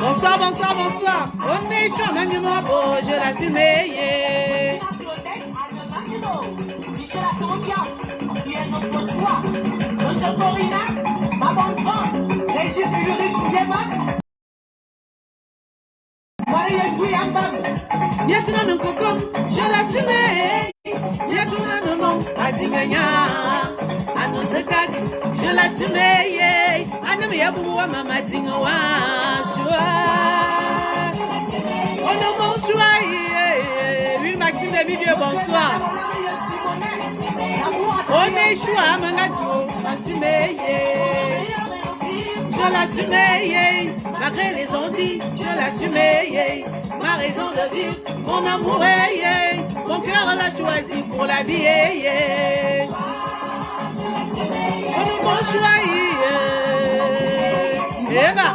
Bonsoir, bonsoir, bonsoir. On est chaud, même moi, oh, je l'assume. Yatuna non coco, je l'assume. Yatuna non non, azinganya. Anote kak, je l'assume. Anam yabuwa mama tingawa. Oh non, bonsoir. Oui, Maxime de Vivier, bonsoir. On est choix, Manatou, l'assume. Je l'assume, malgré les ondits, je l'assume, ma raison de vivre, mon amour, mon cœur l'a choisi pour la vie. Oh, mon choix, Eva.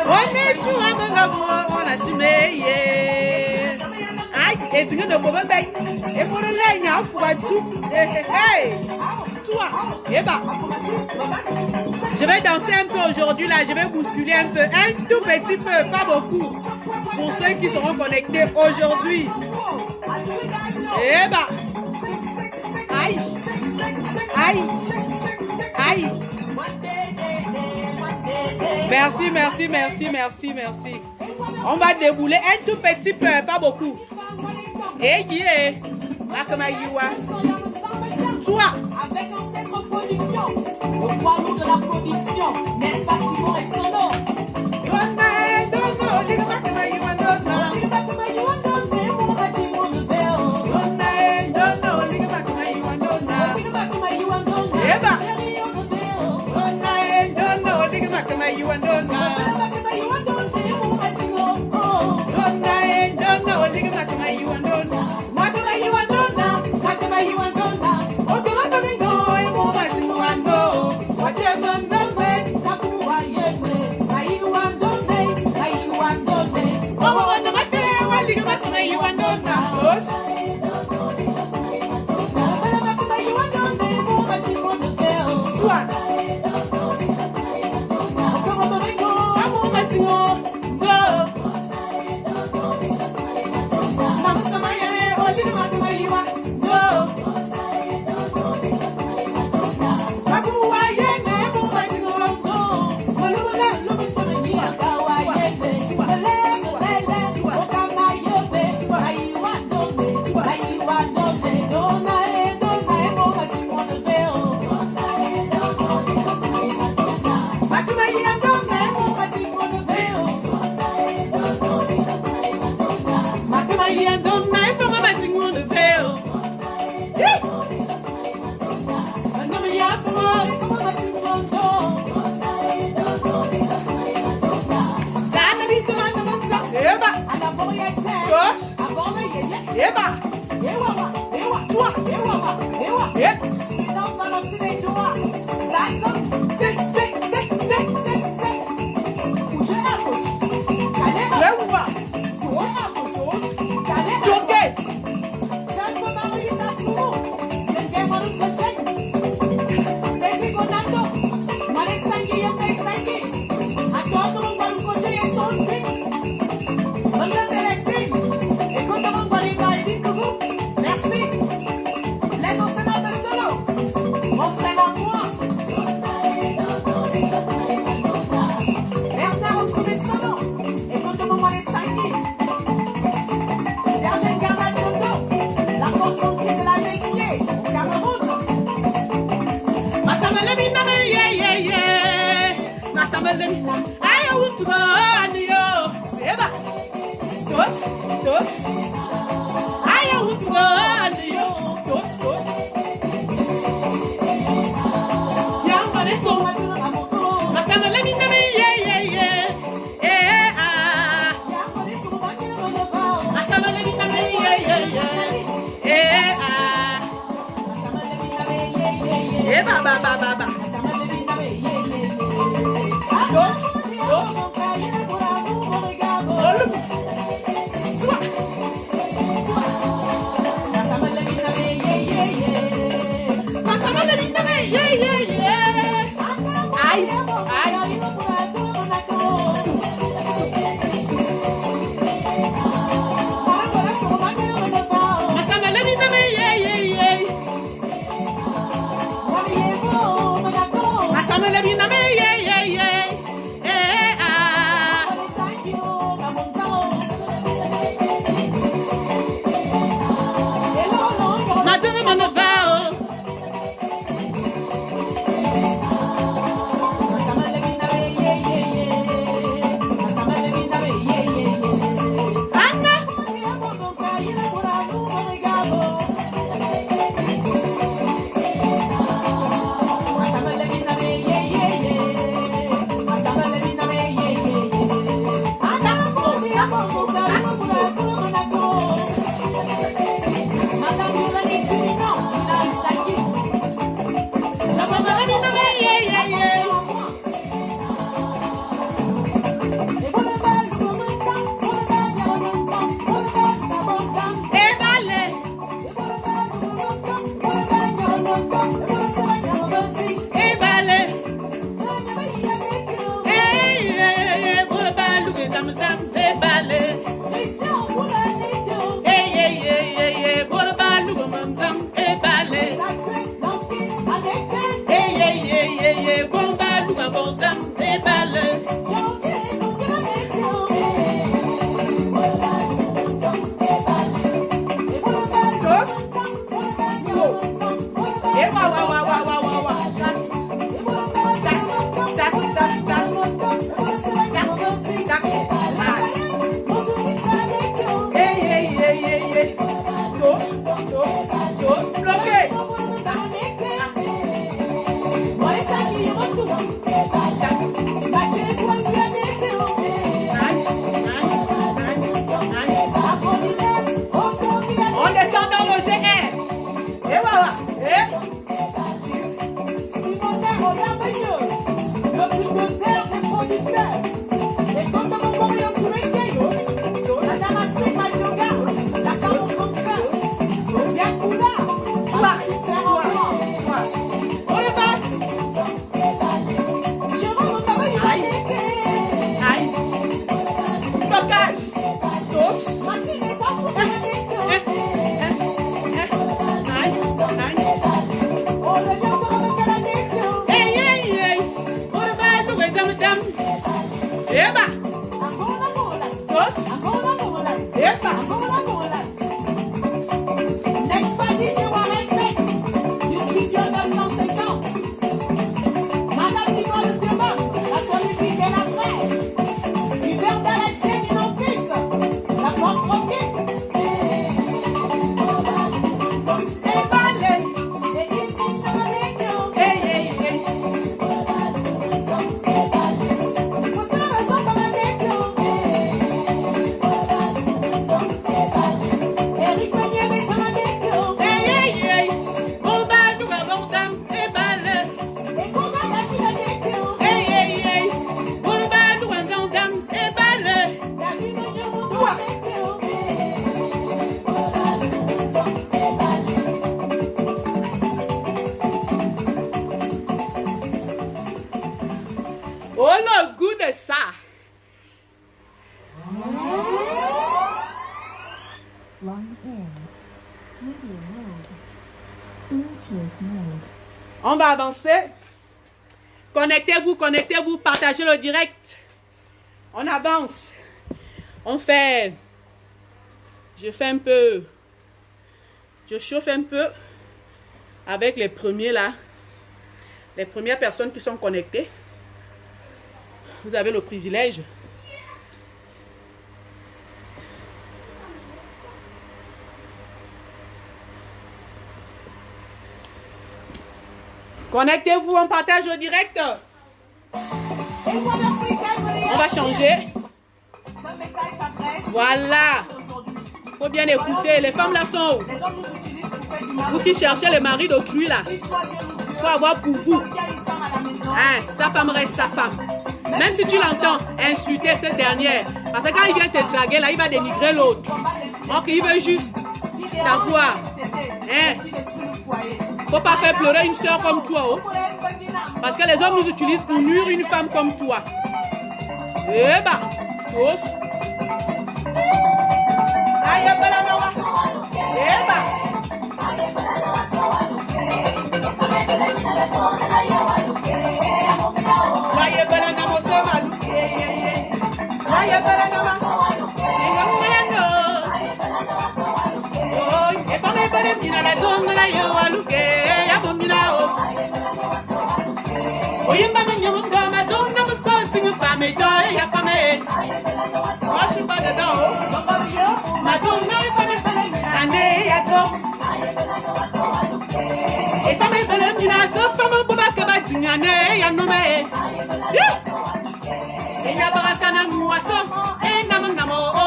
On est choix, mon amour, on l'assume. Aïe, et tu ne peux pas bailler. Et pour le lait, il y a un tout. Hey! Toi, Eva. Je vais danser un peu aujourd'hui là, je vais bousculer un peu, un tout petit peu, pas beaucoup. Pour ceux qui seront connectés aujourd'hui. Eva. Aïe. Aïe. Aïe. Merci, merci, merci, merci, merci. On va débouler un tout petit peu, pas beaucoup. Et qui est toi. Avec Ancêtre Production, le poids lourd de la production, n'est-ce pas Simon et Solo? I want to go on you. Oh, le goût de ça. Long in. Media mode. Bluetooth mode. On va avancer. Connectez-vous, partagez le direct. On avance. On fait. Je fais un peu. Je chauffe un peu avec les premiers là. Les premières personnes qui sont connectées. Vous avez le privilège. Connectez-vous, on partage le direct. On va changer. Voilà. Faut bien écouter. Les femmes là sont où? Vous qui cherchez le mari d'autrui là. Faut avoir pour vous. Hein, sa femme reste sa femme. Même si tu l'entends insulter cette dernière. Parce que quand il vient te draguer là, il va dénigrer l'autre. Donc il veut juste t'avoir. Hein? Faut pas faire pleurer une soeur comme toi. Oh. Parce que les hommes nous utilisent pour nuire une femme comme toi. Eh bah, tous. Aïe, Balanawa. Eh bah. Aïe, Balanawa, c'est malou. Aïe, Balanawa. Oh, if I'm a better mina, I don't know you are looking. I'm a mina. Oh, you man, you won't come. I don't know something if I'm a toy. If I'm a wash about the door. I don't know if I'm a better and they are top. If I'm a better mina, so from a bubaka batinane, I know me. Yeah. Yabarakana Muaso, and Namanamo.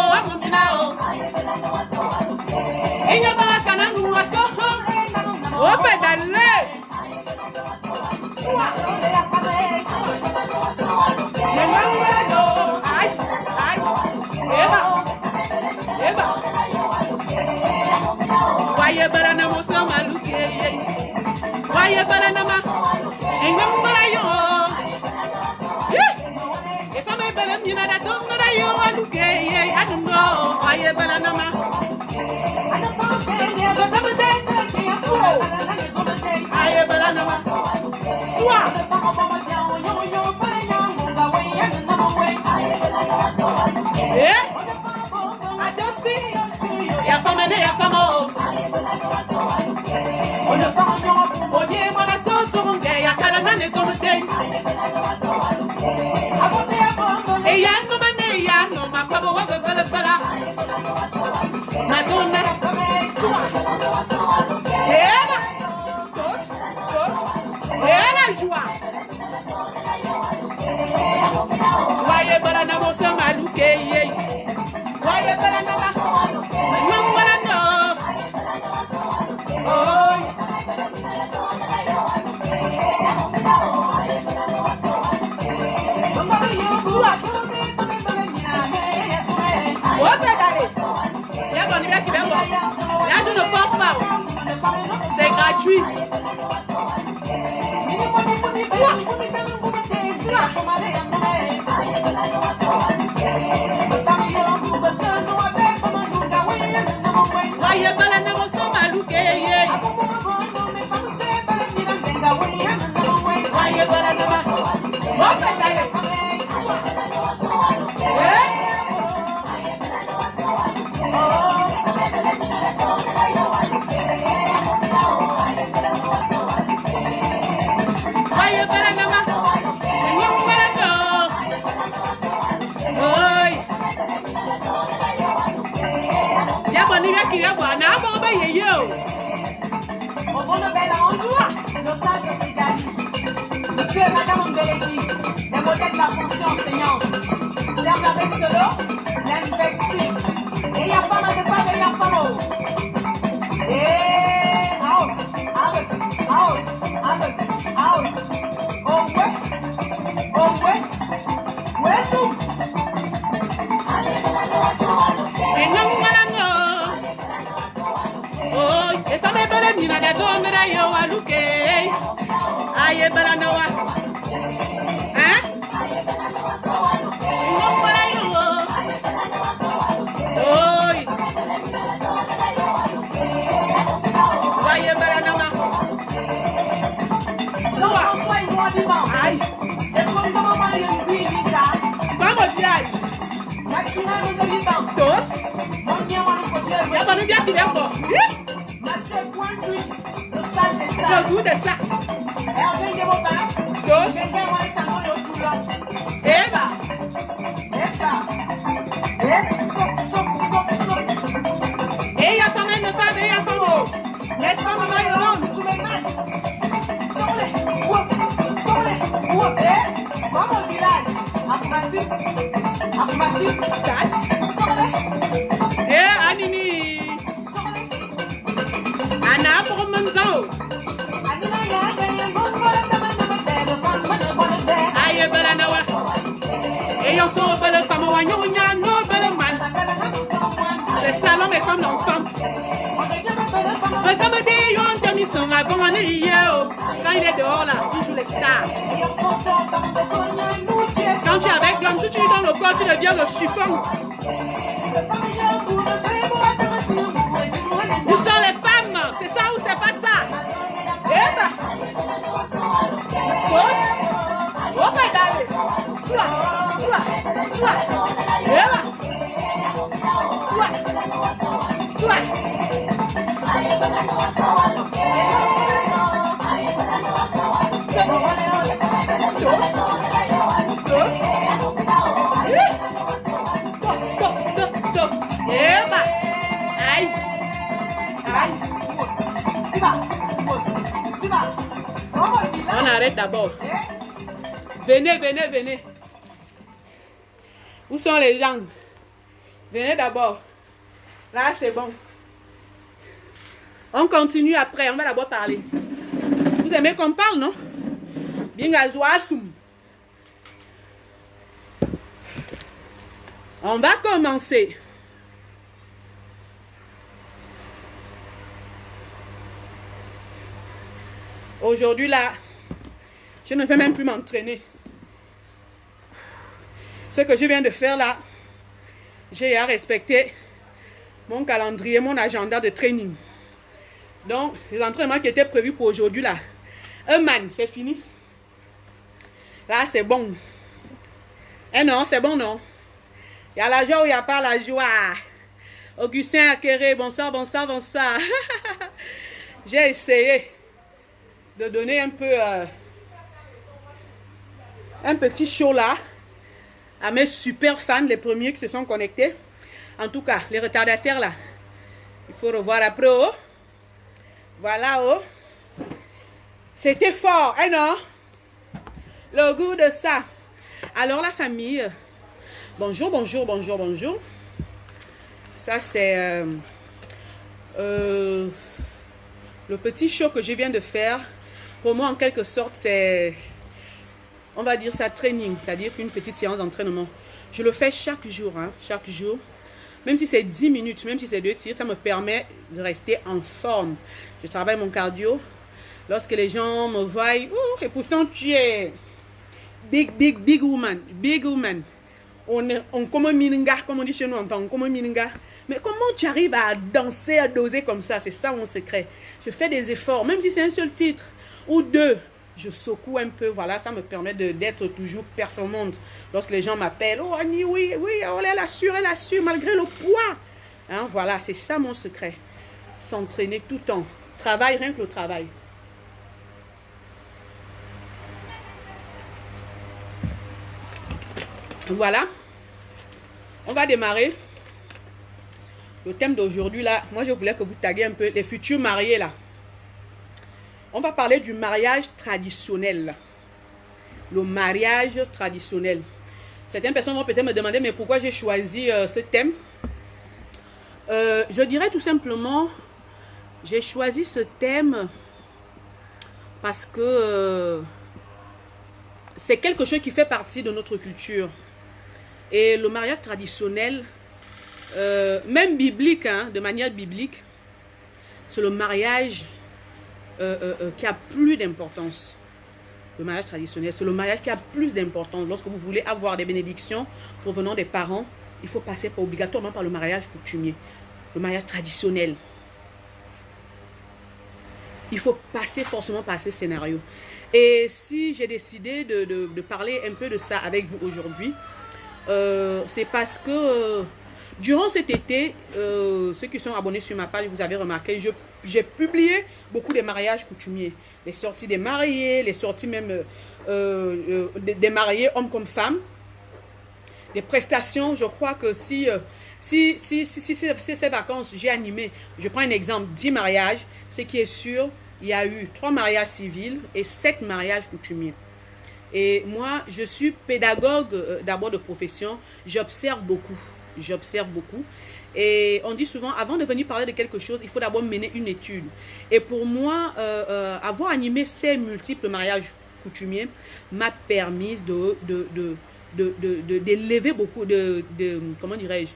Why balanama? Engam balayo. If I'm a balam, you know that don't know you are looking. I don't know. Why balanama? I balanama. Toi. Eh? Adossi. Ya fama ne ya fama. Oye mala so tonge ya kala na ne tonge. E ya no mane ya no ma kwabo wa bala bala. Madonna. Ela. Dos. Ela joie. Waye bala na mo se maluke ye. Waye bala na ma. Ngam bala no. Oy. Là, je ne pense pas. C'est gratuit. Voyez pas la négociation malouquée. Voyez pas la Monsieur et Madame Mbeleki, les modèles de la fonction enseignante. L'herbe avec de l'eau, l'invective. Et il y a pas mal de femmes et il y a pas mal. Et out. Oh ouais. Ouais tout. Oh, if I'm a better, you know that don't that I look at. I better know what. Huh? Oh, why you better know what? So, aïe. Comment dirais-je? Tous. Y'a pas de bien qui vient quoi? Le goût de ça. Dos. Eva. Et y'a pas mal de femmes et y'a pas mal. N'est-ce pas maman Yolande? Vamos village. Affirmatif. Casse. Eh, Animi. Anna pour Manzo. Aïe, belle Nawa. Et on s'en belle femme, on no belle man. C'est ça l'homme est comme l'enfant. Quand me dit, on demi son avant un quand il est dehors là, il joue les stars. Quand tu es avec l'homme, si tu lui donnes le corps, tu deviens le chiffon. Nous sommes les femmes, c'est ça ou c'est pas ça? Eh ben, gauche, oh ben d'aller, toi, eh ben, toi. On arrête d'abord. Venez. Où sont les gens? Venez d'abord. Là, c'est bon. On continue après. On va d'abord parler. Vous aimez qu'on parle, non? On va commencer. Aujourd'hui, là, je ne vais même plus m'entraîner. Ce que je viens de faire là, j'ai à respecter mon calendrier, mon agenda de training. Donc, les entraînements qui étaient prévus pour aujourd'hui là, man, c'est fini. Là, c'est bon. Eh non, c'est bon, non? Il y a la joie ou il n'y a pas la joie? Augustin Akere, bonsoir, bonsoir, bonsoir. J'ai essayé de donner un peu un petit show là à mes super fans, les premiers qui se sont connectés. En tout cas, les retardataires là, il faut revoir après. Oh. Voilà, oh. C'était fort, hein, non? Le goût de ça. Alors, la famille, bonjour, bonjour, bonjour, bonjour. Ça, c'est le petit show que je viens de faire. Pour moi, en quelque sorte, c'est, on va dire ça, training, c'est-à-dire une petite séance d'entraînement. Je le fais chaque jour, hein, chaque jour. Même si c'est 10 minutes, même si c'est 2 tirs, ça me permet de rester en forme. Je travaille mon cardio. Lorsque les gens me voient, oh, et pourtant tu es big woman, big woman. On comme un mininga, comme on dit chez nous en tant comme un mininga. Mais comment tu arrives à danser, à doser comme ça? C'est ça mon secret. Je fais des efforts, même si c'est un seul titre ou 2. Je secoue un peu, voilà, ça me permet d'être toujours performante. Lorsque les gens m'appellent, oh Annie, oui, oh, elle assure, malgré le poids. Hein, voilà, c'est ça mon secret. S'entraîner tout le temps. Travail, rien que le travail. Voilà. On va démarrer. Le thème d'aujourd'hui, là, moi je voulais que vous taguiez un peu les futurs mariés, là. On va parler du mariage traditionnel. Le mariage traditionnel. Certaines personnes vont peut-être me demander, mais pourquoi j'ai choisi ce thème? Je dirais tout simplement, j'ai choisi ce thème parce que c'est quelque chose qui fait partie de notre culture. Et le mariage traditionnel, même biblique, hein, de manière biblique, c'est le mariage qui a plus d'importance. Le mariage traditionnel, c'est le mariage qui a plus d'importance. Lorsque vous voulez avoir des bénédictions provenant des parents, il faut passer obligatoirement par le mariage coutumier, le mariage traditionnel. Il faut passer forcément par ce scénario. Et si j'ai décidé de parler un peu de ça avec vous aujourd'hui, c'est parce que durant cet été, ceux qui sont abonnés sur ma page, vous avez remarqué, j'ai publié beaucoup de mariages coutumiers. Les sorties des mariés, les sorties même des mariés, hommes comme femmes. Des prestations, je crois que si ces vacances, j'ai animé, je prends un exemple, 10 mariages, ce qui est sûr, il y a eu 3 mariages civils et 7 mariages coutumiers. Et moi, je suis pédagogue d'abord de profession, j'observe beaucoup. Et on dit souvent, avant de venir parler de quelque chose, il faut d'abord mener une étude. Et pour moi, avoir animé ces multiples mariages coutumiers m'a permis d'élever beaucoup, comment dirais-je,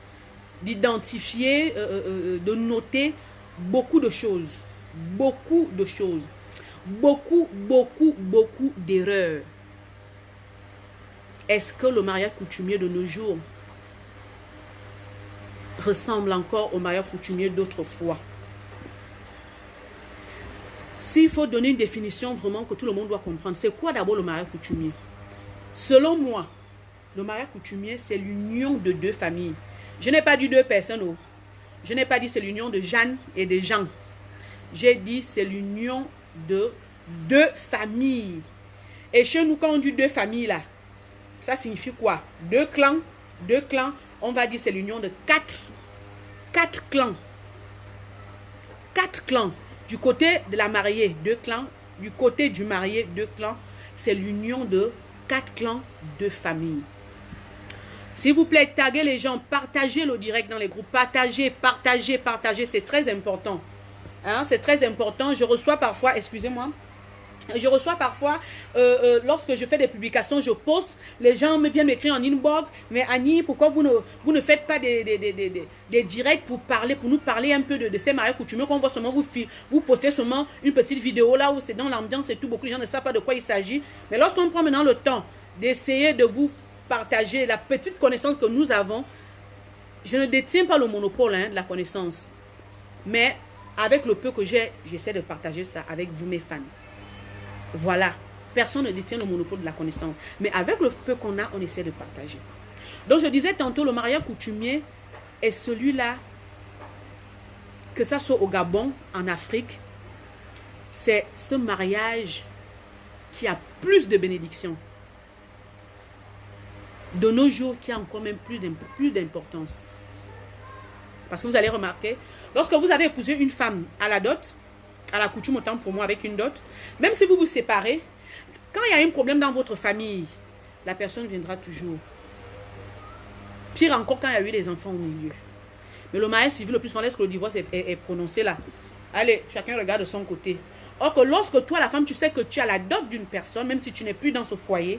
d'identifier, de noter beaucoup de choses. Beaucoup d'erreurs. Est-ce que le mariage coutumier de nos jours ressemble encore au mariage coutumier d'autrefois? S'il faut donner une définition vraiment que tout le monde doit comprendre, c'est quoi d'abord le mariage coutumier? Selon moi, le mariage coutumier, c'est l'union de 2 familles. Je n'ai pas dit 2 personnes. Oh. Je n'ai pas dit c'est l'union de Jeanne et de Jean. J'ai dit c'est l'union de 2 familles. Et chez nous, quand on dit 2 familles là, ça signifie quoi? 2 clans. 2 clans, on va dire c'est l'union de 4 clans. 4 clans. Du côté de la mariée, 2 clans. Du côté du marié, 2 clans. C'est l'union de 4 clans, 2 familles. S'il vous plaît, taguez les gens, partagez le direct dans les groupes. Partagez, c'est très important. Hein, c'est très important. Je reçois parfois, excusez-moi, Je reçois parfois, lorsque je fais des publications, je poste, les gens me viennent m'écrire en inbox, mais Annie, pourquoi vous ne faites pas des directs pour nous parler un peu de ces mariages coutumiers, qu'on voit seulement vous postez seulement une petite vidéo là où c'est dans l'ambiance et tout, beaucoup de gens ne savent pas de quoi il s'agit. Mais lorsqu'on prend maintenant le temps d'essayer de vous partager la petite connaissance que nous avons, je ne détiens pas le monopole de la connaissance, mais avec le peu que j'ai, j'essaie de partager ça avec vous mes fans. Voilà, personne ne détient le monopole de la connaissance. Mais avec le peu qu'on a, on essaie de partager. Donc je disais tantôt, le mariage coutumier est celui-là, que ça soit au Gabon, en Afrique, c'est ce mariage qui a plus de bénédictions. De nos jours, qui a encore même plus d'importance. Parce que vous allez remarquer, lorsque vous avez épousé une femme à la dot, à la coutume autant pour moi avec une dot, même si vous vous séparez, quand il y a un problème dans votre famille, la personne viendra toujours. Pire encore quand il y a eu des enfants au milieu. Mais le mariage civil, le plus souvent, lorsque le divorce est prononcé là, allez, chacun regarde de son côté. Or que lorsque toi, la femme, tu sais que tu as la dot d'une personne, même si tu n'es plus dans ce foyer,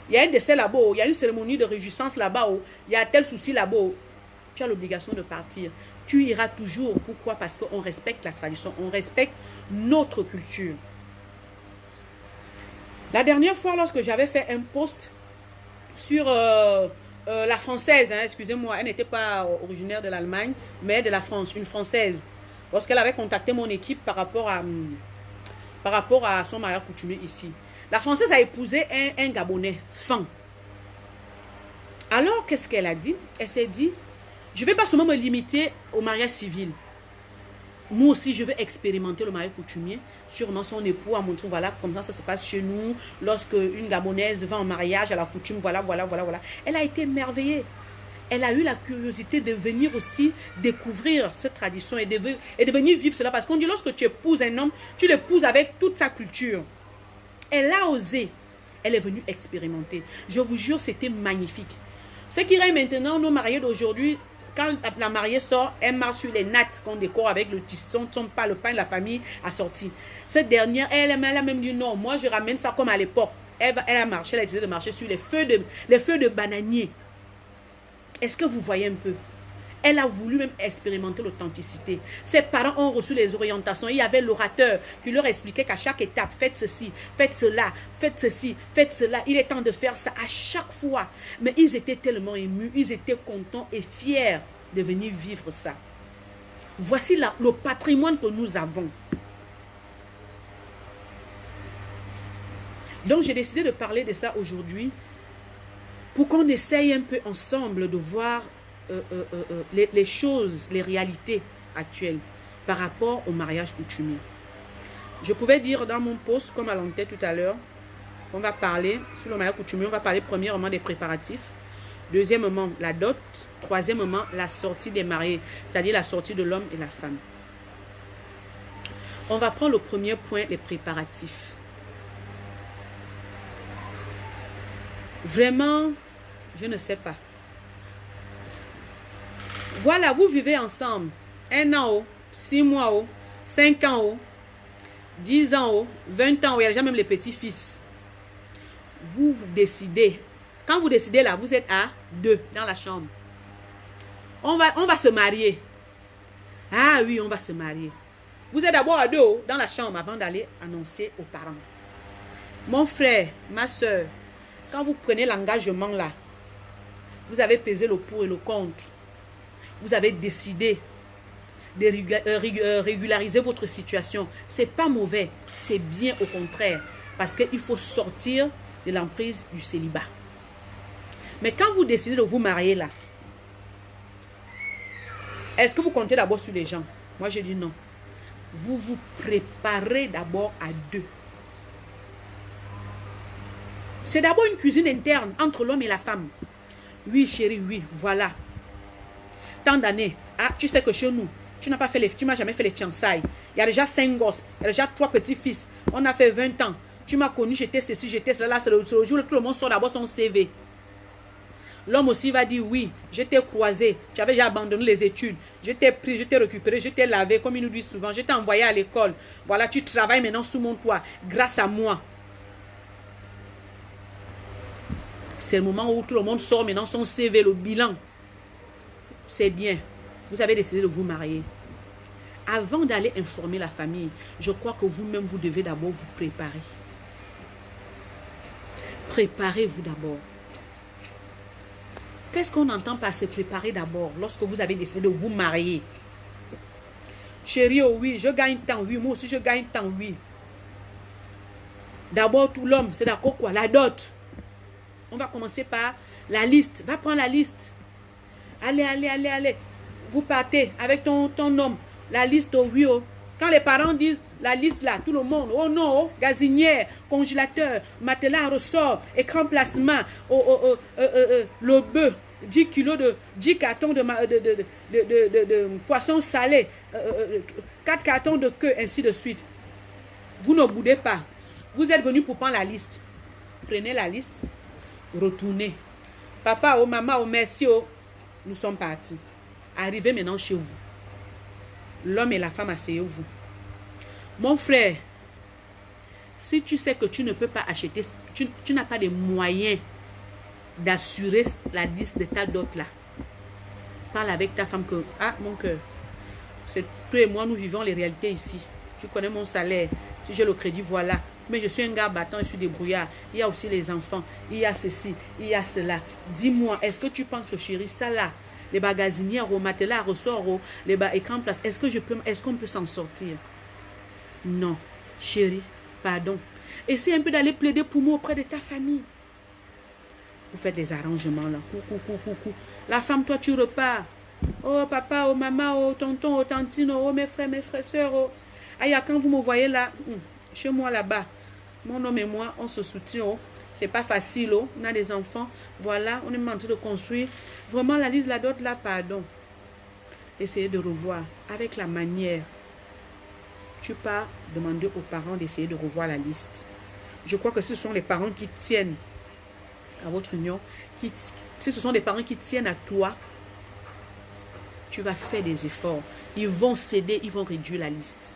il y a un décès là-bas, il y a une cérémonie de réjouissance là-bas, il y a tel souci là-bas, tu as l'obligation de partir. Tu iras toujours. Pourquoi? Parce qu'on respecte la tradition, on respecte notre culture. La dernière fois, lorsque j'avais fait un post sur la française, excusez-moi, elle n'était pas originaire de l'Allemagne, mais de la France, une française. Lorsqu'elle avait contacté mon équipe par rapport à son mariage coutumier ici. La française a épousé un Gabonais, Fan. Alors, qu'est-ce qu'elle a dit? Elle s'est dit, je ne vais pas seulement me limiter au mariage civil. Moi aussi, je veux expérimenter le mariage coutumier. Sûrement, son époux a montré, voilà, comme ça se passe chez nous. Lorsque une Gabonaise va en mariage à la coutume, voilà. Elle a été émerveillée. Elle a eu la curiosité de venir aussi découvrir cette tradition et de venir vivre cela. Parce qu'on dit, lorsque tu épouses un homme, tu l'épouses avec toute sa culture. Elle a osé. Elle est venue expérimenter. Je vous jure, c'était magnifique. Ce qui règne maintenant, nos mariés d'aujourd'hui, quand la mariée sort, elle marche sur les nattes qu'on décore avec le tisson, son pas le pain de la famille a sorti. Cette dernière, elle a même dit non, moi je ramène ça comme à l'époque. Elle a marché, elle a décidé de marcher sur les feux de bananier. Est-ce que vous voyez un peu? Elle a voulu même expérimenter l'authenticité. Ses parents ont reçu les orientations. Il y avait l'orateur qui leur expliquait qu'à chaque étape, faites ceci, faites cela, faites ceci, faites cela. Il est temps de faire ça à chaque fois. Mais ils étaient tellement émus, ils étaient contents et fiers de venir vivre ça. Voici le patrimoine que nous avons. Donc j'ai décidé de parler de ça aujourd'hui pour qu'on essaye un peu ensemble de voir les choses, les réalités actuelles par rapport au mariage coutumier. Je pouvais dire dans mon post, comme à l'entête tout à l'heure, on va parler sur le mariage coutumier, on va parler premièrement des préparatifs, deuxièmement la dot, troisièmement la sortie des mariés, c'est-à-dire la sortie de l'homme et la femme. On va prendre le premier point, les préparatifs. Vraiment, je ne sais pas. Voilà, vous vivez ensemble. 1 an, 6 mois, 5 ans, 10 ans, 20 ans, il y a déjà même les petits-fils. Vous décidez. Quand vous décidez là, vous êtes à 2 dans la chambre. On va se marier. Ah oui, on va se marier. Vous êtes d'abord à 2 dans la chambre avant d'aller annoncer aux parents. Mon frère, ma soeur, quand vous prenez l'engagement là, vous avez pesé le pour et le contre. Vous avez décidé de régulariser votre situation. Ce n'est pas mauvais, c'est bien au contraire. Parce qu'il faut sortir de l'emprise du célibat. Mais quand vous décidez de vous marier là, est-ce que vous comptez d'abord sur les gens? Moi, je dis non. Vous vous préparez d'abord à 2. C'est d'abord une cuisine interne entre l'homme et la femme. Oui, chérie, oui, voilà. Tant d'années. Ah, tu sais que chez nous, tu m'as jamais fait les fiançailles. Il y a déjà 5 gosses, il y a déjà 3 petits-fils. On a fait 20 ans. Tu m'as connu, j'étais ceci, j'étais cela. Là, c'est le jour où tout le monde sort d'abord son CV. L'homme aussi va dire oui, je t'ai croisé, tu avais déjà abandonné les études, je t'ai pris, je t'ai récupéré, je t'ai lavé, comme il nous dit souvent, je t'ai envoyé à l'école. Voilà, tu travailles maintenant sous mon toit, grâce à moi. C'est le moment où tout le monde sort maintenant son CV, le bilan. C'est bien, vous avez décidé de vous marier. Avant d'aller informer la famille, je crois que vous-même, vous devez d'abord vous préparer. Préparez-vous d'abord. Qu'est-ce qu'on entend par se préparer d'abord lorsque vous avez décidé de vous marier? Chérie, oh oui, je gagne tant, oui, moi aussi je gagne tant, oui. D'abord, tout l'homme, c'est d'accord quoi? La dot. On va commencer par la liste. Va prendre la liste. Allez, allez, allez, allez. Vous partez avec ton homme. La liste, oh oui, oh. Quand les parents disent la liste là, tout le monde, oh non, oh, gazinière, congélateur, matelas ressort, écran placement, le bœuf, 10 kilos de 10 cartons de poisson salé, 4 cartons de queue, ainsi de suite. Vous ne boudez pas. Vous êtes venu pour prendre la liste. Prenez la liste, retournez. Papa, oh maman, oh merci, oh. Nous sommes partis. Arrivez maintenant chez vous. L'homme et la femme, asseyez-vous. Mon frère, si tu sais que tu ne peux pas acheter, tu n'as pas de moyens d'assurer la liste de ta dot là, parle avec ta femme que, ah mon cœur, c'est toi et moi, nous vivons les réalités ici. Tu connais mon salaire, si j'ai le crédit, voilà. Mais je suis un gars battant, je suis débrouillard. Il y a aussi les enfants, il y a ceci, il y a cela. Dis-moi, est-ce que tu penses que chérie, ça là, les magasinières, au matelas, ressort, les écrans place, est-ce qu'on peut s'en sortir? Non, chérie, pardon. Essaie un peu d'aller plaider pour moi auprès de ta famille. Vous faites des arrangements là. Coucou. La femme, toi, tu repars. Oh, papa, oh, maman, oh, tonton, oh, tantine, oh, mes frères, sœurs. Oh. Aïe, quand vous me voyez là, chez moi là-bas, mon homme et moi, on se soutient. Oh. C'est pas facile, oh. On a des enfants. Voilà, on est en train de construire. Vraiment, la liste, la dot, là, pardon. Essayez de revoir avec la manière. Tu pars demander aux parents d'essayer de revoir la liste. Je crois que ce sont les parents qui tiennent à votre union. Si ce sont des parents qui tiennent à toi, tu vas faire des efforts. Ils vont céder, ils vont réduire la liste.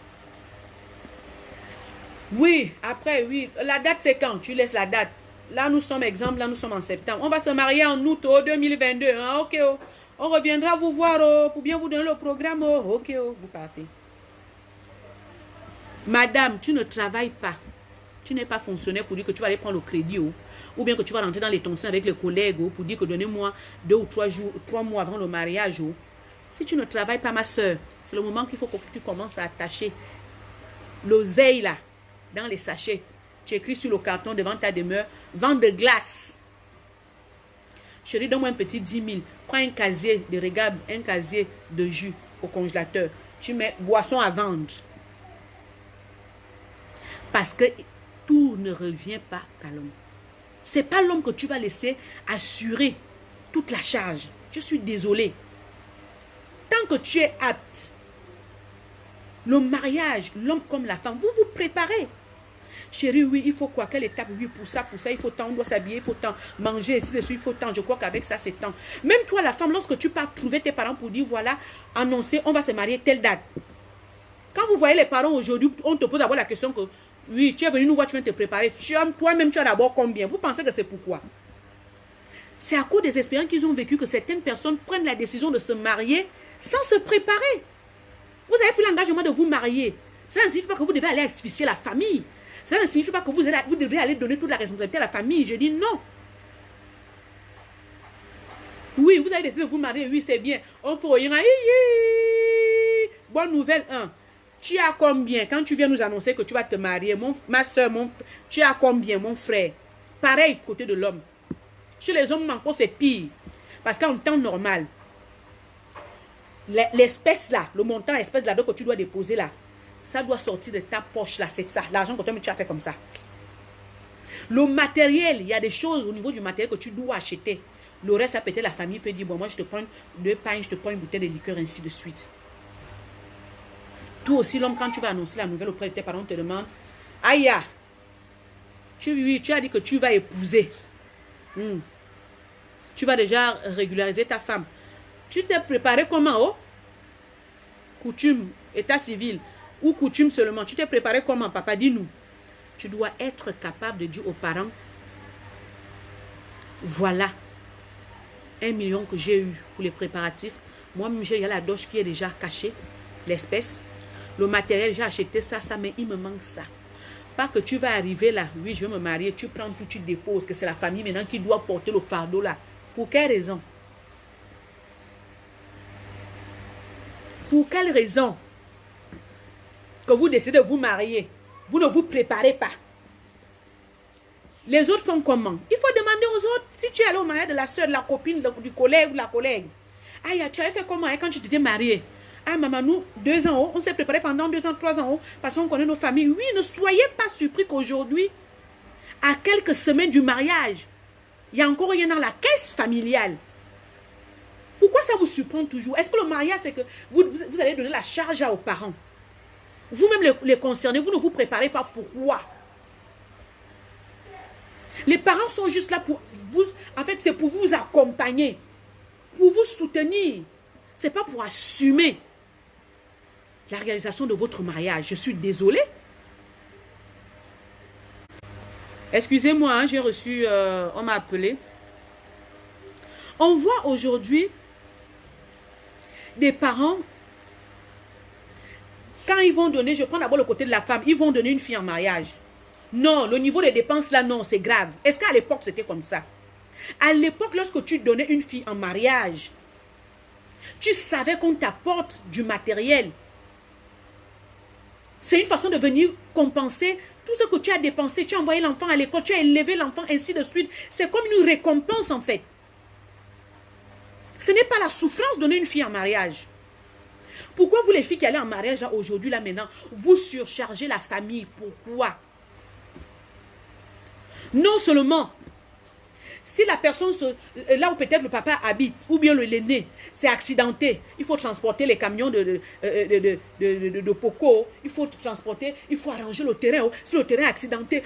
Oui, après, oui. La date, c'est quand? Tu laisses la date. Là, nous sommes, exemple, là, nous sommes en septembre. On va se marier en août 2022. Hein? Ok, oh. On reviendra vous voir oh, pour bien vous donner le programme. Oh. Ok, oh. Vous partez. Madame, tu ne travailles pas. Tu n'es pas fonctionnaire pour dire que tu vas aller prendre le crédit. Oh. Ou bien que tu vas rentrer dans les tontins avec les collègues oh, pour dire que donnez-moi 2 ou 3 mois avant le mariage. Oh. Si tu ne travailles pas, ma soeur, c'est le moment qu'il faut que tu commences à attacher l'oseille là, dans les sachets. Tu écris sur le carton devant ta demeure, vente de glace. Chérie, donne-moi un petit 10 000. Prends un casier de régal, un casier de jus au congélateur. Tu mets boisson à vendre. Parce que tout ne revient pas à l'homme. Ce n'est pas l'homme que tu vas laisser assurer toute la charge. Je suis désolée. Tant que tu es apte, le mariage, l'homme comme la femme, vous vous préparez. Chérie, oui, il faut quoi? Quelle étape? Oui, pour ça, il faut tant, on doit s'habiller, il faut tant, manger, ici, dessus, il faut tant. Je crois qu'avec ça, c'est tant. Même toi, la femme, lorsque tu pars trouver tes parents pour dire, voilà, annoncer, on va se marier telle date. Quand vous voyez les parents aujourd'hui, on te pose d'abord la question que, oui, tu es venu nous voir, tu viens te préparer. Toi-même, tu as d'abord combien? Vous pensez que c'est pourquoi? C'est à cause des expériences qu'ils ont vécues que certaines personnes prennent la décision de se marier sans se préparer. Vous avez pris l'engagement de vous marier. Cela ne signifie pas que vous devez aller asphyxier la famille. Cela ne signifie pas que vous devez aller donner toute la responsabilité à la famille. Je dis non. Oui, vous avez décidé de vous marier. Oui, c'est bien. On faut rien. Bonne nouvelle 1. Tu as combien? Quand tu viens nous annoncer que tu vas te marier, ma soeur, tu as combien, mon frère? Pareil, côté de l'homme. Chez les hommes, encore, c'est pire. Parce qu'en temps normal, l'espèce là, le montant espèce là que tu dois déposer là, ça doit sortir de ta poche là, c'est ça. L'argent que toi, tu as fait comme ça. Le matériel, il y a des choses au niveau du matériel que tu dois acheter. Le reste, ça peut-être la famille peut dire, bon, moi, je te prends 2 pains, je te prends une bouteille de liqueur, ainsi de suite. Toi aussi, l'homme, quand tu vas annoncer la nouvelle auprès de tes parents, te demande, aïe, tu as dit que tu vas épouser. Tu vas déjà régulariser ta femme. Tu t'es préparé comment, oh? Coutume, état civil ou coutume seulement. Tu t'es préparé comment, papa? Dis-nous. Tu dois être capable de dire aux parents, voilà 1 million que j'ai eu pour les préparatifs. Moi-même, il y a la doche qui est déjà cachée, l'espèce. Le matériel, j'ai acheté ça, mais il me manque ça. Pas que tu vas arriver là, oui, je vais me marier, tu prends tout, tu déposes, que c'est la famille maintenant qui doit porter le fardeau là. Pour quelle raison? Pour quelle raison que vous décidez de vous marier? Vous ne vous préparez pas. Les autres font comment? Il faut demander aux autres. Si tu es allé au mariage de la soeur, de la copine, du collègue ou de la collègue. Aïe, tu avais fait comment quand tu t'étais marié? Ah, maman, nous, 2 ans, on s'est préparé pendant 2 ans, 3 ans, parce qu'on connaît nos familles. Oui, ne soyez pas surpris qu'aujourd'hui, à quelques semaines du mariage, il y a encore rien dans la caisse familiale. Pourquoi ça vous surprend toujours? Est-ce que le mariage, c'est que vous allez donner la charge aux parents? Vous-même les concernés, vous ne vous préparez pas. Pourquoi? Les parents sont juste là pour vous. En fait, c'est pour vous accompagner, pour vous soutenir. Ce n'est pas pour assumer la réalisation de votre mariage. Je suis désolée. Excusez-moi, hein, j'ai reçu, on m'a appelé. On voit aujourd'hui des parents, quand ils vont donner, je prends d'abord le côté de la femme, ils vont donner une fille en mariage. Non, le niveau des dépenses là, non, c'est grave. Est-ce qu'à l'époque, c'était comme ça? À l'époque, lorsque tu donnais une fille en mariage, tu savais qu'on t'apporte du matériel. C'est une façon de venir compenser tout ce que tu as dépensé. Tu as envoyé l'enfant à l'école, tu as élevé l'enfant, ainsi de suite. C'est comme une récompense en fait. Ce n'est pas la souffrance de donner une fille en mariage. Pourquoi vous les filles qui allez en mariage aujourd'hui, là maintenant, vous surchargez la famille? Pourquoi? Non seulement, si la personne, là où peut-être le papa habite, ou bien l'aîné, c'est accidenté, il faut transporter les camions de Poco, il faut transporter, il faut arranger le terrain. Si le terrain est accidenté,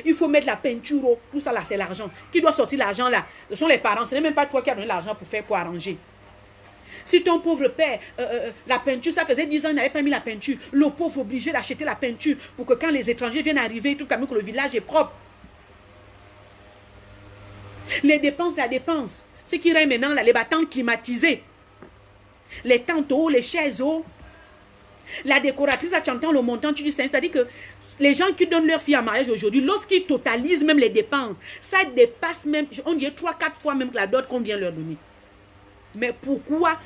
il faut mettre la peinture, tout ça là, c'est l'argent. Qui doit sortir l'argent là? Ce sont les parents, ce n'est même pas toi qui as donné l'argent pour arranger. Si ton pauvre père, la peinture, ça faisait 10 ans, il n'avait pas mis la peinture, le pauvre obligé d'acheter la peinture pour que quand les étrangers viennent arriver, tout comme que le village est propre. Les dépenses, la dépense. Ce qui règne maintenant, là, les bâtons climatisés. Les tentes hauts, les chaises hauts. La décoratrice, tu entends le montant, tu dis, c'est-à-dire que les gens qui donnent leur fille en mariage aujourd'hui, lorsqu'ils totalisent même les dépenses, ça dépasse même, on dirait 3-4 fois même que la dot qu'on vient leur donner. Mais pourquoi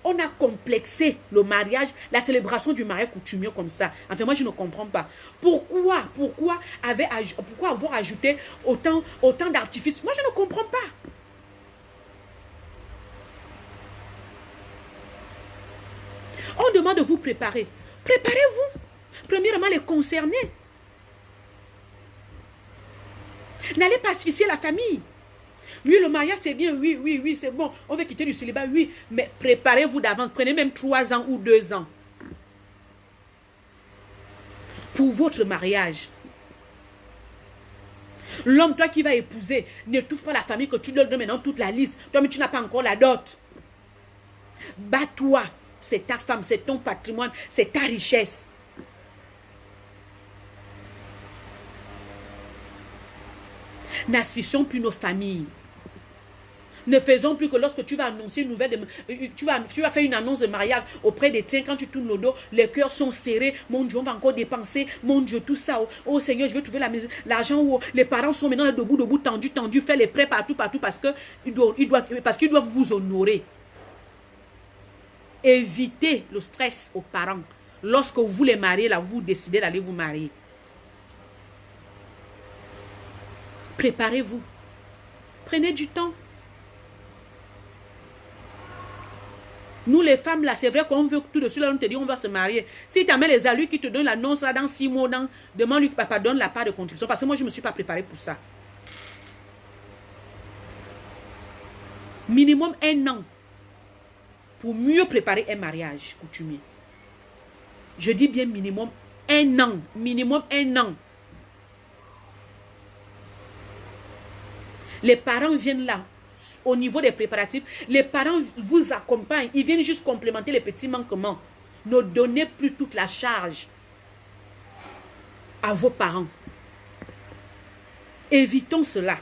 on a complexé le mariage, la célébration du mariage coutumier comme ça? Enfin, moi, je ne comprends pas. Pourquoi avoir ajouté autant d'artifices? Moi, je ne comprends pas. On demande de vous préparer. Préparez-vous. Premièrement, les concernés. N'allez pas asphyxier la famille. Oui, le mariage, c'est bien. Oui, c'est bon. On veut quitter du célibat, oui. Mais préparez-vous d'avance. Prenez même 3 ans ou 2 ans. Pour votre mariage. L'homme, toi qui vas épouser, n'étouffe pas la famille que tu leur donnes maintenant toute la liste. Toi, mais tu n'as pas encore la dot. Bats-toi. C'est ta femme, c'est ton patrimoine, c'est ta richesse. N'asphyxions plus nos familles. Ne faisons plus que lorsque tu vas annoncer une nouvelle, tu vas faire une annonce de mariage auprès des tiens, quand tu tournes le dos, les cœurs sont serrés. Mon Dieu, on va encore dépenser. Mon Dieu, tout ça. Oh Seigneur, je vais trouver l'argent où les parents sont maintenant debout, tendus, faire les prêts partout, parce qu'ils doivent vous honorer. Évitez le stress aux parents. Lorsque vous les mariez, là, vous décidez d'aller vous marier. Préparez-vous. Prenez du temps. Nous, les femmes, là, c'est vrai qu'on veut tout de suite, là, on te dit, on va se marier. Si tu as les alus qui te donnent l'annonce, là, dans 6 mois, demande-lui que papa donne la part de contribution. Parce que moi, je ne me suis pas préparée pour ça. Minimum 1 an. Pour mieux préparer un mariage coutumier. Je dis bien minimum 1 an. Minimum 1 an. Les parents viennent là, au niveau des préparatifs. Les parents vous accompagnent. Ils viennent juste complémenter les petits manquements. Ne donnez plus toute la charge à vos parents. Évitons cela.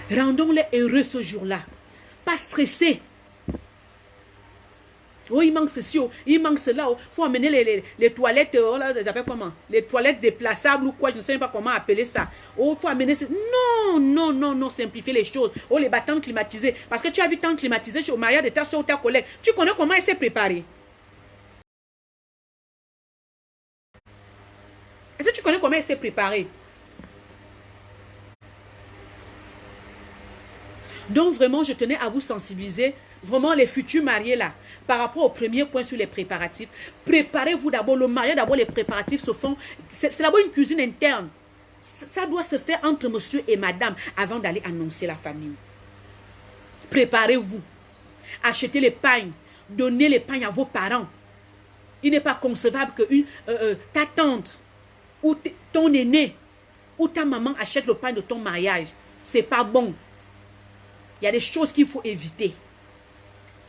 Rendons-les heureux ce jour-là. Pas stressés. Oh, il manque ceci, oh, il manque cela. Il faut amener les toilettes, oh, là, les appelle comment? Les toilettes déplaçables ou quoi, je ne sais même pas comment appeler ça. Oh, il faut amener... Non, non, non, non, simplifier les choses. Oh, les battants climatisés. Parce que tu as vu tant climatisé au mariage de ta soeur ou ta collègue. Tu connais comment elle s'est préparée? Est-ce que tu connais comment elle s'est préparée? Donc vraiment, je tenais à vous sensibiliser, vraiment les futurs mariés là, par rapport au premier point sur les préparatifs. Préparez-vous d'abord, le mariage d'abord, les préparatifs se font, c'est d'abord une cuisine interne. Ça doit se faire entre monsieur et madame avant d'aller annoncer la famille. Préparez-vous, achetez les pagnes, donnez les pagnes à vos parents. Il n'est pas concevable que ta tante ou ton aîné ou ta maman achète le pain de ton mariage. C'est pas bon. Il y a des choses qu'il faut éviter.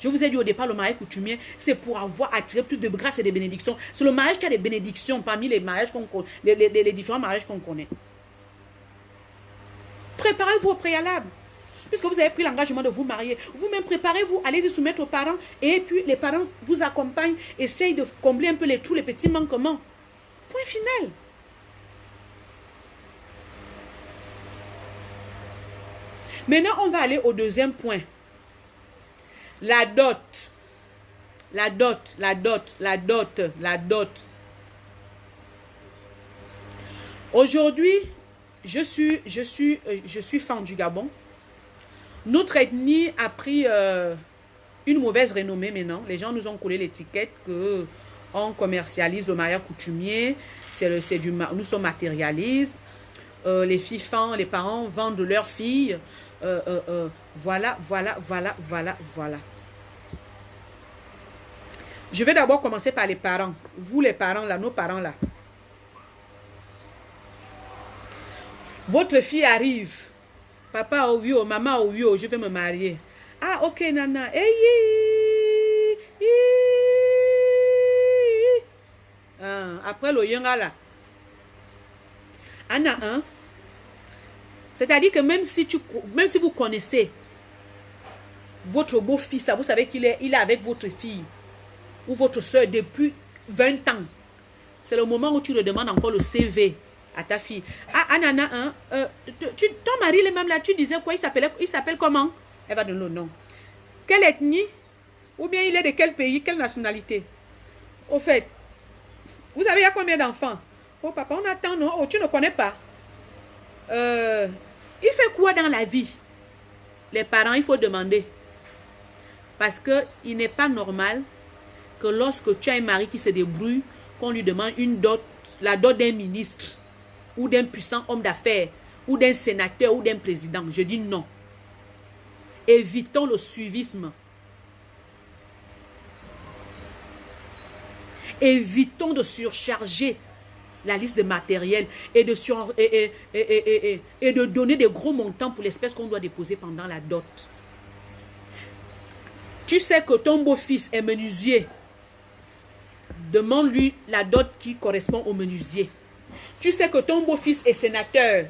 Je vous ai dit au départ, le mariage coutumier, c'est pour avoir attiré plus de grâce et de bénédictions. C'est le mariage qui a des bénédictions parmi les mariages qu'on connaît, les différents mariages qu'on connaît. Préparez-vous au préalable. Puisque vous avez pris l'engagement de vous marier, vous-même préparez-vous, allez-y soumettre aux parents. Et puis les parents vous accompagnent, essayent de combler un peu tous les petits manquements. Point final. Maintenant, on va aller au deuxième point. La dot. La dot, la dot, la dot, la dot. Aujourd'hui, je suis femme du Gabon. Notre ethnie a pris une mauvaise renommée maintenant. Les gens nous ont collé l'étiquette qu'on commercialise le mariage coutumier. Nous sommes matérialistes. Les filles, les parents vendent leurs filles. Voilà. Je vais d'abord commencer par les parents. Vous les parents là, nos parents là. Votre fille arrive. Papa, oh oui, oh, maman, oh oui, oh, je vais me marier. Ah, ok, nana. Après le yanga là. Anna, hein? C'est-à-dire que même si vous connaissez votre beau-fils, vous savez qu'il est avec votre fille ou votre soeur depuis 20 ans. C'est le moment où tu le demandes encore le CV à ta fille. Ah, Anana, hein, ton mari, le même là, tu disais quoi? Il s'appelle comment? Elle va donner le nom. Quelle ethnie? Ou bien il est de quel pays? Quelle nationalité? Au fait, vous avez à combien d'enfants? Oh papa, on attend, non? Oh, tu ne connais pas. Il fait quoi dans la vie? Les parents, il faut demander. Parce qu'il n'est pas normal que lorsque tu as un mari qui se débrouille, qu'on lui demande une dot, la dot d'un ministre, ou d'un puissant homme d'affaires, ou d'un sénateur, ou d'un président. Je dis non. Évitons le suivisme. Évitons de surcharger la liste de matériel et de donner des gros montants pour l'espèce qu'on doit déposer pendant la dot. Tu sais que ton beau-fils est menuisier. Demande-lui la dot qui correspond au menuisier. Tu sais que ton beau-fils est sénateur.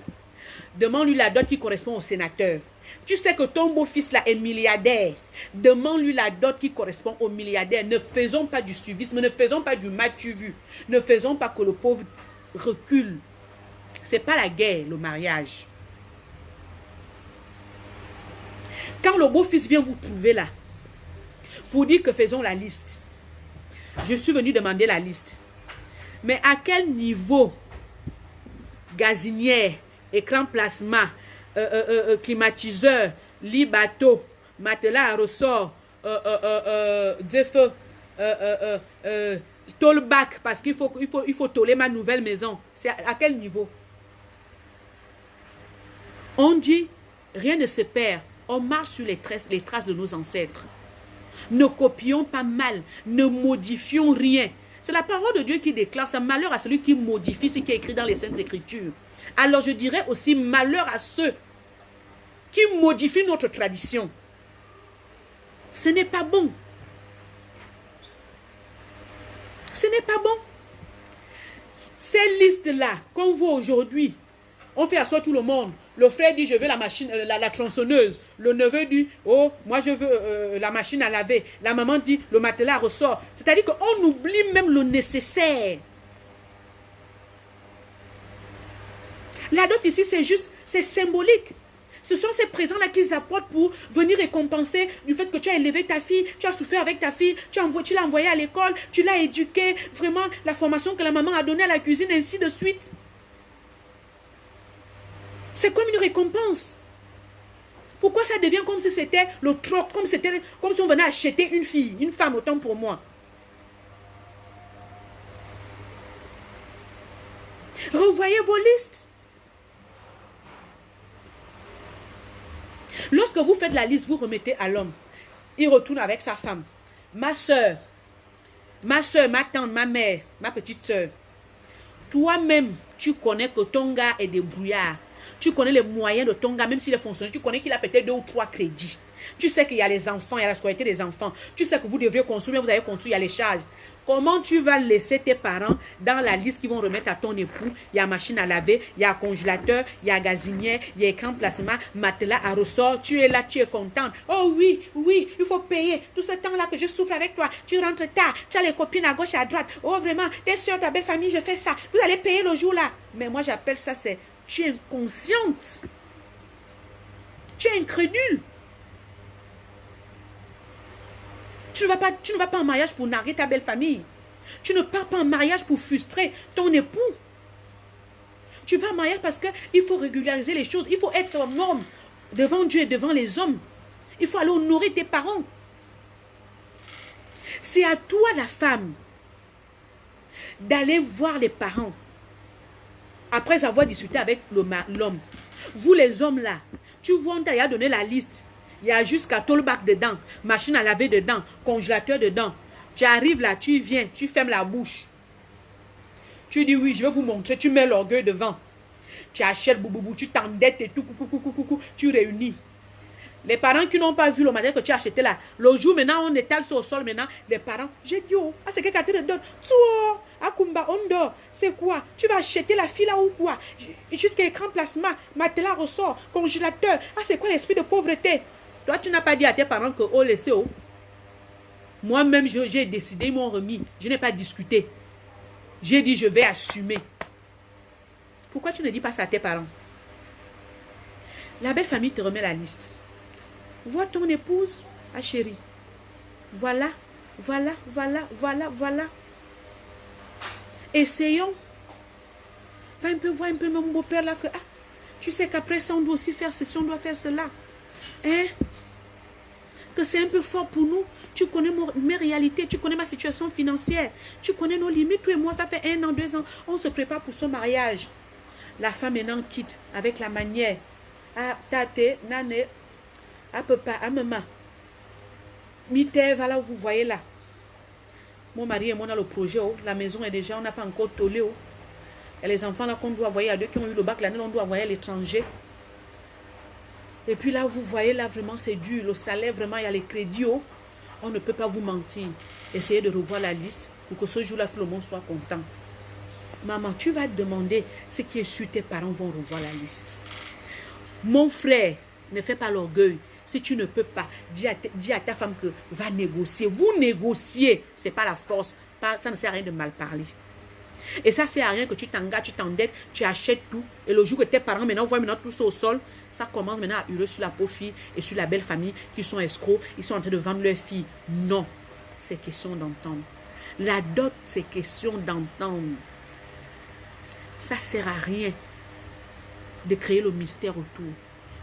Demande-lui la dot qui correspond au sénateur. Tu sais que ton beau-fils là est milliardaire. Demande-lui la dot qui correspond au milliardaire. Ne faisons pas du suivisme, ne faisons pas du matu vu. Ne faisons pas que le pauvre recule. C'est pas la guerre, le mariage. Quand le beau-fils vient vous trouver là, pour dire que faisons la liste, je suis venu demander la liste. Mais à quel niveau gazinière, écran plasma, climatiseur, lit bateau, matelas à ressort, tôle bac, parce qu'il faut tôler ma nouvelle maison. C'est à quel niveau? On dit, rien ne se perd. On marche sur les traces de nos ancêtres. Ne copions pas mal, ne modifions rien. C'est la parole de Dieu qui déclare, c'est malheur à celui qui modifie ce qui est écrit dans les Saintes Écritures. Alors je dirais aussi malheur à ceux qui modifient notre tradition. Ce n'est pas bon. Ce n'est pas bon. Ces listes-là, qu'on voit aujourd'hui, on fait asseoir tout le monde. Le frère dit, je veux la machine, la tronçonneuse. Le neveu dit, oh, moi je veux la machine à laver. La maman dit, le matelas ressort. C'est-à-dire qu'on oublie même le nécessaire. La dot ici, c'est juste, c'est symbolique. Ce sont ces présents-là qu'ils apportent pour venir récompenser du fait que tu as élevé ta fille, tu as souffert avec ta fille, tu l'as envoyée à l'école, tu l'as éduquée, vraiment la formation que la maman a donnée à la cuisine, ainsi de suite. C'est comme une récompense. Pourquoi ça devient comme si c'était le troc, comme si on venait acheter une fille, une femme, autant pour moi. Revoyez vos listes. Lorsque vous faites la liste, vous remettez à l'homme. Il retourne avec sa femme. Ma soeur, ma tante, ma mère, ma petite soeur. Toi-même, tu connais que ton gars est débrouillard. Tu connais les moyens de ton gars, même s'il est fonctionnaire. Tu connais qu'il a peut-être 2 ou 3 crédits. Tu sais qu'il y a les enfants, il y a la scolarité des enfants. Tu sais que vous devriez construire, mais vous avez construit, il y a les charges. Comment tu vas laisser tes parents dans la liste qu'ils vont remettre à ton époux? Il y a machine à laver, il y a congélateur, il y a gazinière, il y a écran placement, matelas à ressort. Tu es là, tu es contente. Oh oui, oui, il faut payer. Tout ce temps-là que je souffle avec toi, tu rentres tard, tu as les copines à gauche et à droite. Oh vraiment, tes soeurs, ta belle famille, je fais ça. Vous allez payer le jour-là. Mais moi, j'appelle ça, c'est tu es inconsciente. Tu es incrédule. Tu ne vas pas en mariage pour narguer ta belle famille. Tu ne pars pas en mariage pour frustrer ton époux. Tu vas en mariage parce qu'il faut régulariser les choses. Il faut être un homme devant Dieu et devant les hommes. Il faut aller honorer tes parents. C'est à toi, la femme, d'aller voir les parents après avoir discuté avec l'homme. Vous, les hommes là, tu vois, on t'a donné la liste. Il y a jusqu'à tolbac dedans, machine à laver dedans, congélateur dedans. Tu arrives là, tu viens, tu fermes la bouche. Tu dis oui, je vais vous montrer, tu mets l'orgueil devant. Tu achètes bouboubou, tu t'endettes et tout, tu réunis. Les parents qui n'ont pas vu le matériel que tu as acheté là, le jour maintenant, on étale sur le sol maintenant, les parents, j'ai dit, oh, c'est quelqu'un qui te donne. Tsuo, Akumba, on dort. C'est quoi? Tu vas acheter la fille là ou quoi? Jusqu'à écran placement, matelas ressort, congélateur. Ah, c'est quoi l'esprit de pauvreté? Toi, tu n'as pas dit à tes parents que, oh, laissez, oh. Moi-même, j'ai décidé, ils m'ont remis. Je n'ai pas discuté. J'ai dit, je vais assumer. Pourquoi tu ne dis pas ça à tes parents? La belle famille te remet la liste. Vois ton épouse, ah chérie. Voilà, voilà, voilà, voilà, voilà. Essayons. Va un peu voir un peu mon beau-père là que, ah, tu sais qu'après ça, on doit aussi faire ceci, on doit faire cela. Hein? Que c'est un peu fort pour nous. Tu connais mes réalités, tu connais ma situation financière, tu connais nos limites. Toi et moi, ça fait 1 an, 2 ans, on se prépare pour son mariage. La femme maintenant quitte avec la manière. Ah, tate, nane, à papa, à maman. Mite, voilà, vous voyez là. Mon mari et moi, on a le projet, oh. La maison est déjà, on n'a pas encore tolé. Oh. Et les enfants là qu'on doit envoyer à 2 qui ont eu le bac l'année, on doit envoyer à l'étranger. Et puis là, vous voyez, là, vraiment, c'est dur. Le salaire, vraiment, il y a les crédits. Oh. On ne peut pas vous mentir. Essayez de revoir la liste pour que ce jour-là, tout le monde soit content. Maman, tu vas te demander ce qui est sûr, tes parents vont revoir la liste. Mon frère, ne fais pas l'orgueil. Si tu ne peux pas, dis à ta femme que va négocier. Vous négociez. Ce n'est pas la force. Ça ne sert à rien de mal parler. Et ça ne sert à rien que tu t'engages, tu t'endettes, tu achètes tout. Et le jour que tes parents maintenant voient maintenant tout ça au sol, ça commence maintenant à hurler sur la pauvre fille et sur la belle famille qui sont escrocs. Ils sont en train de vendre leur fille. Non, c'est question d'entendre. La dot, c'est question d'entendre. Ça ne sert à rien de créer le mystère autour.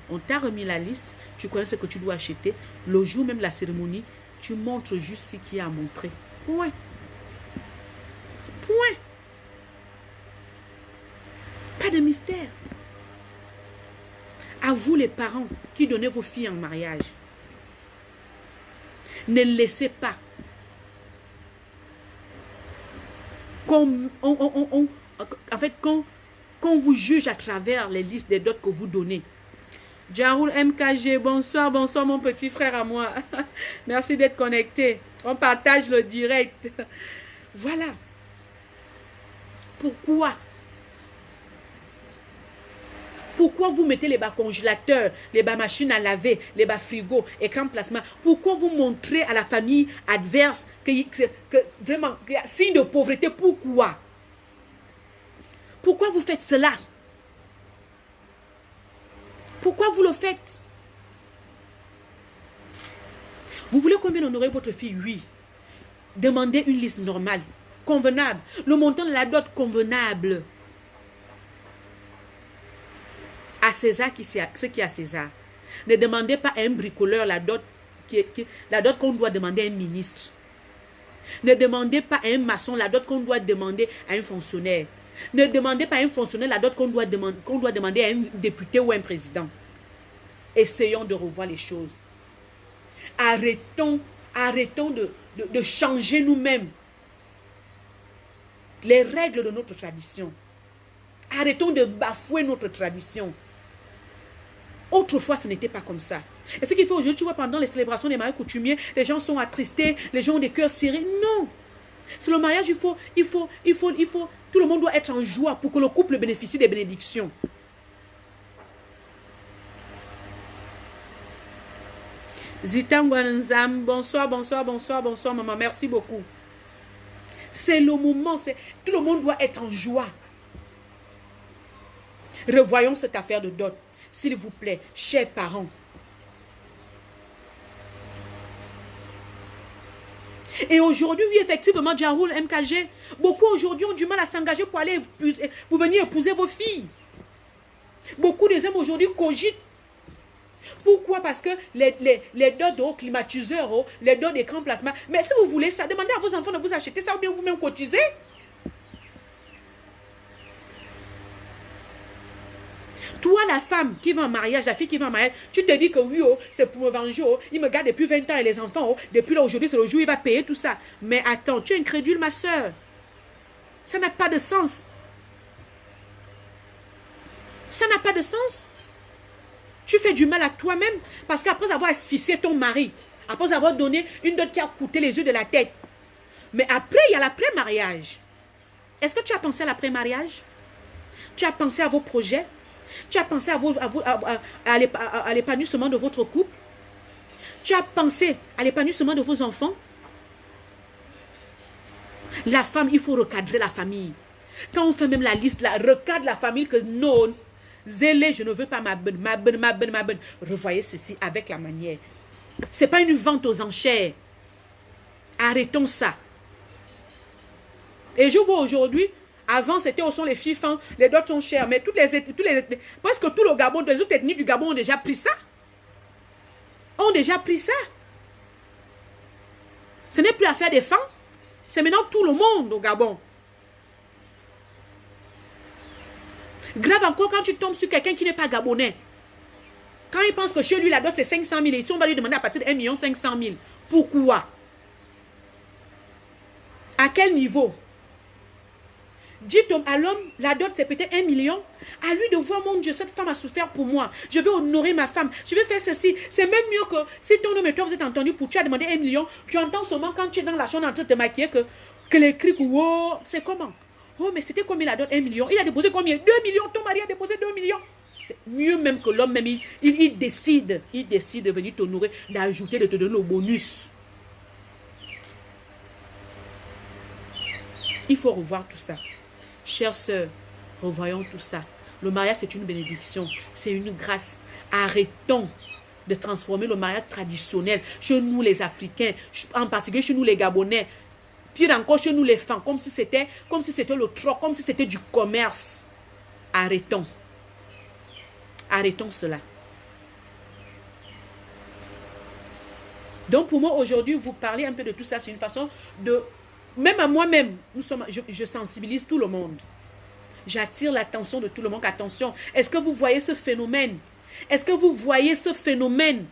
On t'a remis la liste, tu connais ce que tu dois acheter. Le jour même de la cérémonie, tu montres juste ce qu'il y a à montrer. Point. Point. Pas de mystère. À vous les parents qui donnez vos filles en mariage. Ne laissez pas en fait, qu'on vous juge à travers les listes des dots que vous donnez. Jaroul MKG, bonsoir, bonsoir mon petit frère à moi. Merci d'être connecté. On partage le direct. Voilà. Pourquoi? Pourquoi vous mettez les bas congélateurs, les bas machines à laver, les bas frigos, écran plasma? Pourquoi vous montrez à la famille adverse que vraiment, qu'il y a signe de pauvreté? Pourquoi? Pourquoi vous faites cela? Pourquoi vous le faites? Vous voulez qu'on vienne honorer votre fille? Oui. Demandez une liste normale, convenable. Le montant de la dot convenable. À César ce qui est à César. Ne demandez pas à un bricoleur la dot qu'on doit demander à un ministre. Ne demandez pas à un maçon la dot qu'on doit demander à un fonctionnaire. Ne demandez pas à un fonctionnaire la dot qu'on doit demander à un député ou à un président. Essayons de revoir les choses. Arrêtons de changer nous-mêmes les règles de notre tradition. Arrêtons de bafouer notre tradition. Autrefois, ce n'était pas comme ça. Et ce qu'il faut aujourd'hui, tu vois, pendant les célébrations des mariages coutumiers, les gens sont attristés, les gens ont des cœurs serrés. Non. Sur le mariage, il faut, tout le monde doit être en joie pour que le couple bénéficie des bénédictions. Zitangwanzam, bonsoir, bonsoir, bonsoir, bonsoir, maman. Merci beaucoup. C'est le moment, tout le monde doit être en joie. Revoyons cette affaire de dot. S'il vous plaît, chers parents. Et aujourd'hui, oui, effectivement, Jaroul, MKG, beaucoup aujourd'hui ont du mal à s'engager pour venir épouser vos filles. Beaucoup des hommes aujourd'hui cogitent. Pourquoi? Parce que les dots de climatiseurs, les dots d'écran plasma. Mais si vous voulez ça, demandez à vos enfants de vous acheter ça ou bien vous-même cotiser. Toi, la femme qui va en mariage, la fille qui va en mariage, tu te dis que oui, c'est pour me venger, il me garde depuis 20 ans et les enfants, depuis là aujourd'hui, c'est le jour où il va payer tout ça. Mais attends, tu es incrédule, ma soeur. Ça n'a pas de sens. Ça n'a pas de sens. Tu fais du mal à toi-même parce qu'après avoir asphyxié ton mari, après avoir donné une dot qui a coûté les yeux de la tête, mais après, il y a l'après-mariage. Est-ce que tu as pensé à l'après-mariage? Tu as pensé à vos projets? Tu as pensé à l'épanouissement de votre couple? Tu as pensé à l'épanouissement de vos enfants? La femme, il faut recadrer la famille. Quand on fait même la liste, là, recadre la famille que non, zélé, je ne veux pas ma bonne. Revoyez ceci avec la manière. Ce n'est pas une vente aux enchères. Arrêtons ça. Et je vois aujourd'hui, avant c'était au son les fifans, les dots sont chers, mais presque tout le Gabon, les autres ethnies du Gabon ont déjà pris ça. Ce n'est plus affaire des femmes, c'est maintenant tout le monde au Gabon. Grave encore quand tu tombes sur quelqu'un qui n'est pas gabonais. Quand il pense que chez lui la dot c'est 500 000 et ici on va lui demander à partir de 1 500 000. Pourquoi? À quel niveau? Dites à l'homme, la dot c'est peut-être 1 million. À lui de voir, mon Dieu, cette femme a souffert pour moi. Je vais honorer ma femme. Je vais faire ceci. C'est même mieux que si ton homme et toi vous êtes entendu pour tu as demandé 1 million. Tu entends seulement quand tu es dans la chambre en train de te maquiller que les cris, oh, c'est comment? Oh, mais c'était combien la dot? 1 million. Il a déposé combien? 2 millions. Ton mari a déposé 2 millions. C'est mieux même que l'homme, même il décide de venir t'honorer, d'ajouter, de te donner le bonus. Il faut revoir tout ça. Chères sœurs, revoyons tout ça. Le mariage, c'est une bénédiction. C'est une grâce. Arrêtons de transformer le mariage traditionnel chez nous les Africains, en particulier chez nous les Gabonais, puis encore chez nous les femmes, comme si c'était le troc, comme si c'était du commerce. Arrêtons. Arrêtons cela. Donc pour moi aujourd'hui, vous parlez un peu de tout ça, c'est une façon de... Même à moi-même, je sensibilise tout le monde. J'attire l'attention de tout le monde. Attention, est-ce que vous voyez ce phénomène? Est-ce que vous voyez ce phénomène?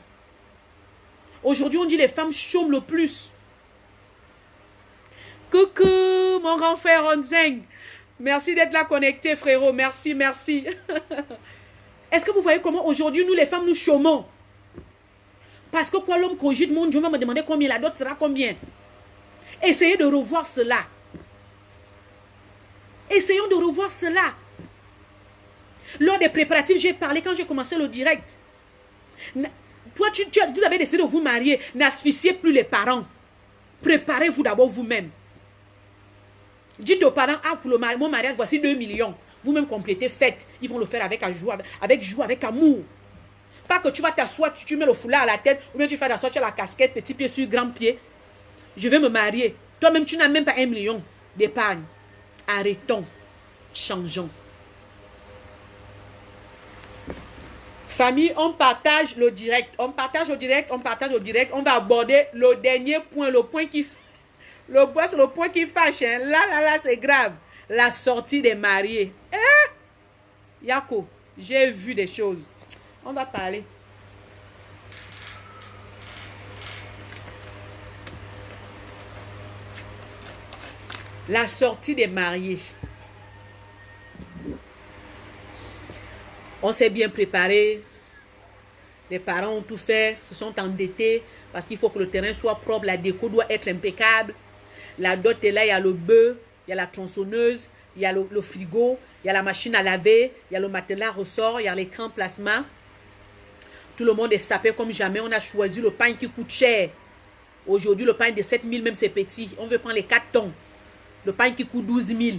Aujourd'hui, on dit les femmes chôment le plus. Coucou, mon grand frère Onzeng. Merci d'être là connecté, frérot. Merci, merci. Est-ce que vous voyez comment aujourd'hui, nous les femmes, nous chômons? Parce que quoi, l'homme cogite, mon Dieu va me demander combien, la dot sera combien? Essayez de revoir cela. Essayons de revoir cela. Lors des préparatifs, j'ai parlé quand j'ai commencé le direct. Toi, vous avez décidé de vous marier. N'asphyxiez plus les parents. Préparez-vous d'abord vous-même. Dites aux parents, ah, pour mon mariage, voici 2 millions. Vous-même complétez, faites. Ils vont le faire avec joie, avec amour. Pas que tu vas t'asseoir, tu mets le foulard à la tête, ou bien tu vas t'asseoir, tu as la casquette, petit pied sur grand pied. Je vais me marier. Toi-même, tu n'as même pas 1 million d'épargne. Arrêtons. Changeons. Famille, on partage le direct. On partage le direct, on partage le direct. On va aborder le dernier point, le point qui fâche. Hein. Là, c'est grave. La sortie des mariés. Yako, j'ai vu des choses. On va parler. La sortie des mariés. On s'est bien préparé. Les parents ont tout fait, se sont endettés parce qu'il faut que le terrain soit propre, la déco doit être impeccable. La dot est là, il y a le bœuf, il y a la tronçonneuse, il y a le frigo, il y a la machine à laver, il y a le matelas ressort, il y a l'écran plasma. Tout le monde est sapé comme jamais. On a choisi le pain qui coûte cher. Aujourd'hui, le pain de 7 000, même c'est petit. On veut prendre les 4 tons. Le pain qui coûte 12 000.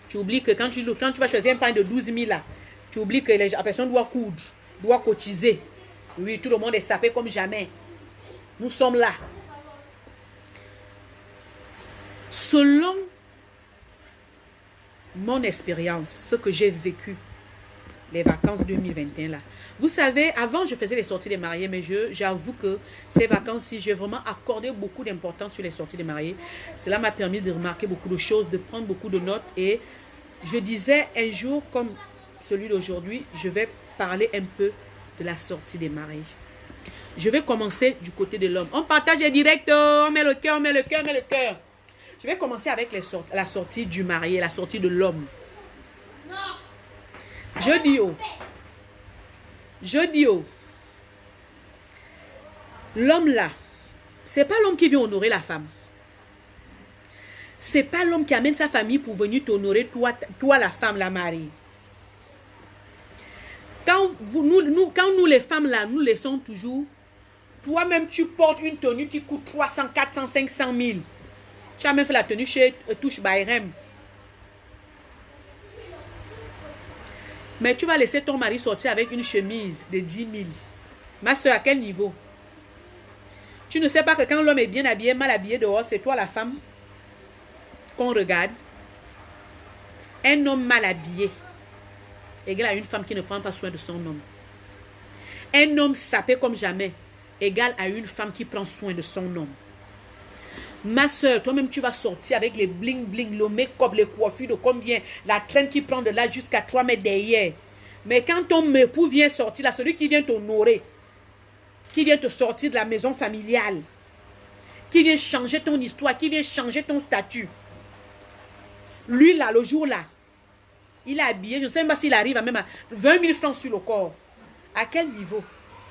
Tu oublies que quand tu vas choisir un pain de 12 000, là, tu oublies que la personne doit coudre, doit cotiser. Oui, tout le monde est sapé comme jamais. Nous sommes là. Selon mon expérience, ce que j'ai vécu, les vacances 2021 là. Vous savez, avant je faisais les sorties des mariés, mais j'avoue que ces vacances-ci, j'ai vraiment accordé beaucoup d'importance sur les sorties des mariés. Cela m'a permis de remarquer beaucoup de choses, de prendre beaucoup de notes. Et je disais un jour, comme celui d'aujourd'hui, je vais parler un peu de la sortie des mariés. Je vais commencer du côté de l'homme. On partage les directs, on met le cœur, on met le cœur, on met le cœur. Je vais commencer avec la sortie du marié, la sortie de l'homme. Je dis oh. L'homme là, c'est pas l'homme qui vient honorer la femme. C'est pas l'homme qui amène sa famille pour venir t'honorer, toi la femme, la mariée. Quand nous les femmes là, nous laissons toujours, toi-même tu portes une tenue qui coûte 300, 400, 500 000. Tu as même fait la tenue chez Touche Bayrem. Mais tu vas laisser ton mari sortir avec une chemise de 10 000. Ma soeur, à quel niveau? Tu ne sais pas que quand l'homme est bien habillé, mal habillé dehors, c'est toi la femme qu'on regarde. Un homme mal habillé égale à une femme qui ne prend pas soin de son homme. Un homme sapé comme jamais égale à une femme qui prend soin de son homme. Ma soeur, toi-même, tu vas sortir avec les bling-bling, le make-up, les coiffures de combien, la traîne qui prend de là jusqu'à 3 mètres derrière. Mais quand ton époux vient sortir, là, celui qui vient t'honorer, qui vient te sortir de la maison familiale, qui vient changer ton histoire, qui vient changer ton statut, lui, là, le jour-là, il est habillé, je ne sais même pas s'il arrive à même à 20 000 francs sur le corps. À quel niveau?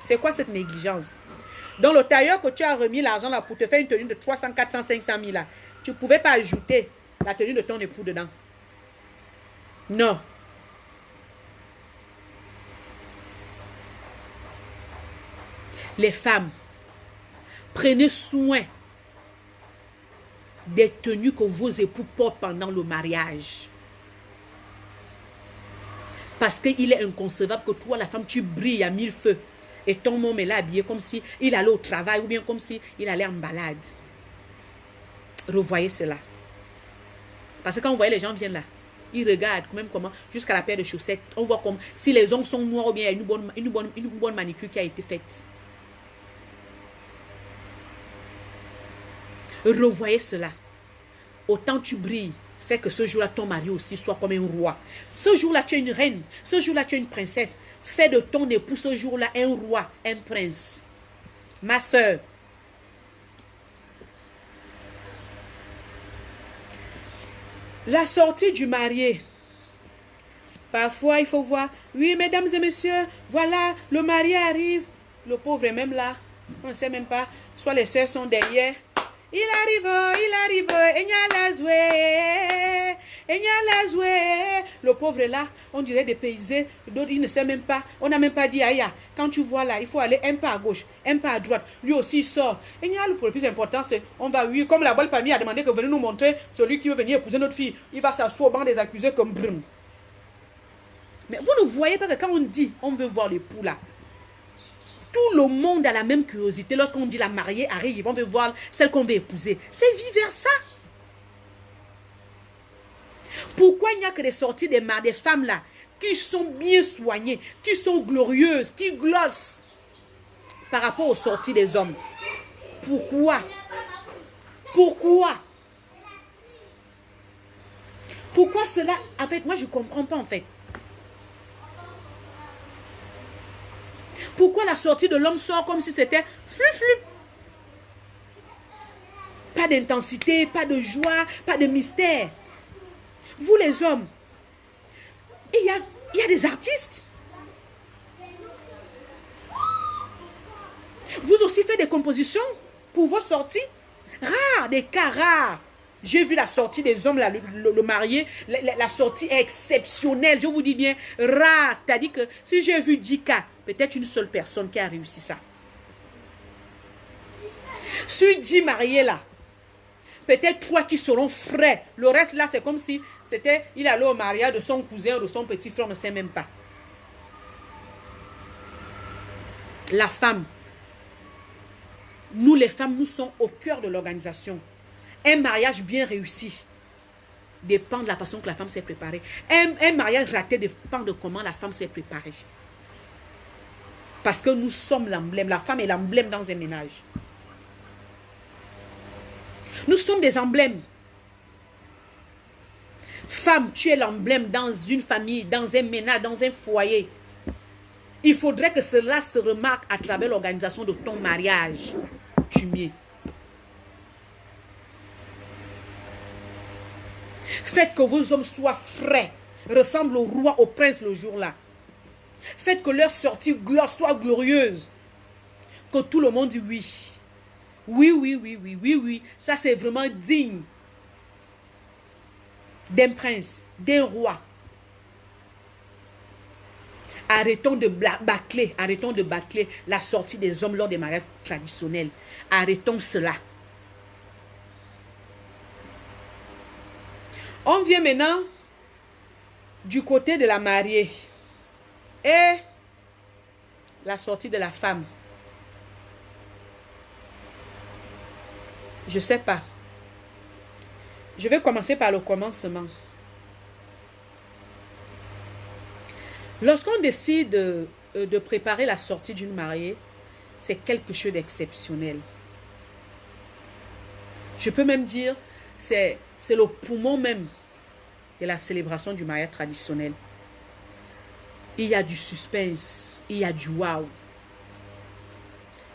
C'est quoi cette négligence? Dans le tailleur que tu as remis l'argent là pour te faire une tenue de 300, 400, 500 000 là, tu ne pouvais pas ajouter la tenue de ton époux dedans. Non. Les femmes, prenez soin des tenues que vos époux portent pendant le mariage. Parce qu'il est inconcevable que toi, la femme, tu brilles à 1000 feux. Et ton homme est là habillé comme si il allait au travail ou bien comme si il allait en balade. Revoyez cela. Parce que quand vous voyez les gens viennent là, ils regardent quand même comment, jusqu'à la paire de chaussettes, on voit comme si les ongles sont noirs ou bien il y a une bonne manicure qui a été faite. Revoyez cela. Autant tu brilles, fais que ce jour-là, ton mari aussi soit comme un roi. Ce jour-là, tu es une reine. Ce jour-là, tu es une princesse. Fais de ton époux ce jour-là un roi, un prince. Ma soeur. La sortie du marié. Parfois, il faut voir. Oui, mesdames et messieurs, voilà, le marié arrive. Le pauvre est même là. On ne sait même pas. Soit les soeurs sont derrière. Il arrive. Le pauvre est là. On dirait dépaysé. D'autres, il ne sait même pas. On n'a même pas dit aïe. Quand tu vois là, il faut aller un pas à gauche, un pas à droite. Lui aussi, il sort. Le plus important, c'est on va, oui, comme la bonne famille a demandé que venez nous montrer celui qui veut venir épouser notre fille. Il va s'asseoir au banc des accusés comme brun. Mais vous ne voyez pas que quand on dit on veut voir l'époux là, tout le monde a la même curiosité. Lorsqu'on dit la mariée arrive, on veut voir celle qu'on veut épouser. C'est vice-versa. Pourquoi il n'y a que des sorties des femmes là qui sont bien soignées, qui sont glorieuses, qui glossent par rapport aux sorties des hommes? Pourquoi? Pourquoi cela? En fait, moi je ne comprends pas en fait. Pourquoi la sortie de l'homme sort comme si c'était flou? Pas d'intensité, pas de joie, pas de mystère. Vous les hommes, il y a des artistes. Vous aussi faites des compositions pour vos sorties. Rares, des cas rares. J'ai vu la sortie des hommes, là, le marié, la sortie est exceptionnelle. Je vous dis bien, rare. C'est-à-dire que si j'ai vu 10 cas, peut-être une seule personne qui a réussi ça. Sur 10 mariés là, peut-être 3 qui seront frais. Le reste là, c'est comme si il allait au mariage de son cousin ou de son petit frère, on ne sait même pas. La femme. Nous les femmes, nous sommes au cœur de l'organisation. Un mariage bien réussi dépend de la façon que la femme s'est préparée. Un mariage raté dépend de comment la femme s'est préparée. Parce que nous sommes l'emblème. La femme est l'emblème dans un ménage. Nous sommes des emblèmes. Femme, tu es l'emblème dans une famille, dans un ménage, dans un foyer. Il faudrait que cela se remarque à travers l'organisation de ton mariage coutumier. Faites que vos hommes soient frais, ressemblent au roi, au prince le jour-là. Faites que leur sortie soit glorieuse. Que tout le monde dit oui. Oui. Ça, c'est vraiment digne d'un prince, d'un roi. Arrêtons de bâcler la sortie des hommes lors des mariages traditionnels. Arrêtons cela. On vient maintenant du côté de la mariée et la sortie de la femme. Je ne sais pas. Je vais commencer par le commencement. Lorsqu'on décide de préparer la sortie d'une mariée, c'est quelque chose d'exceptionnel. Je peux même dire, c'est le poumon même de la célébration du mariage traditionnel. Il y a du suspense, il y a du wow.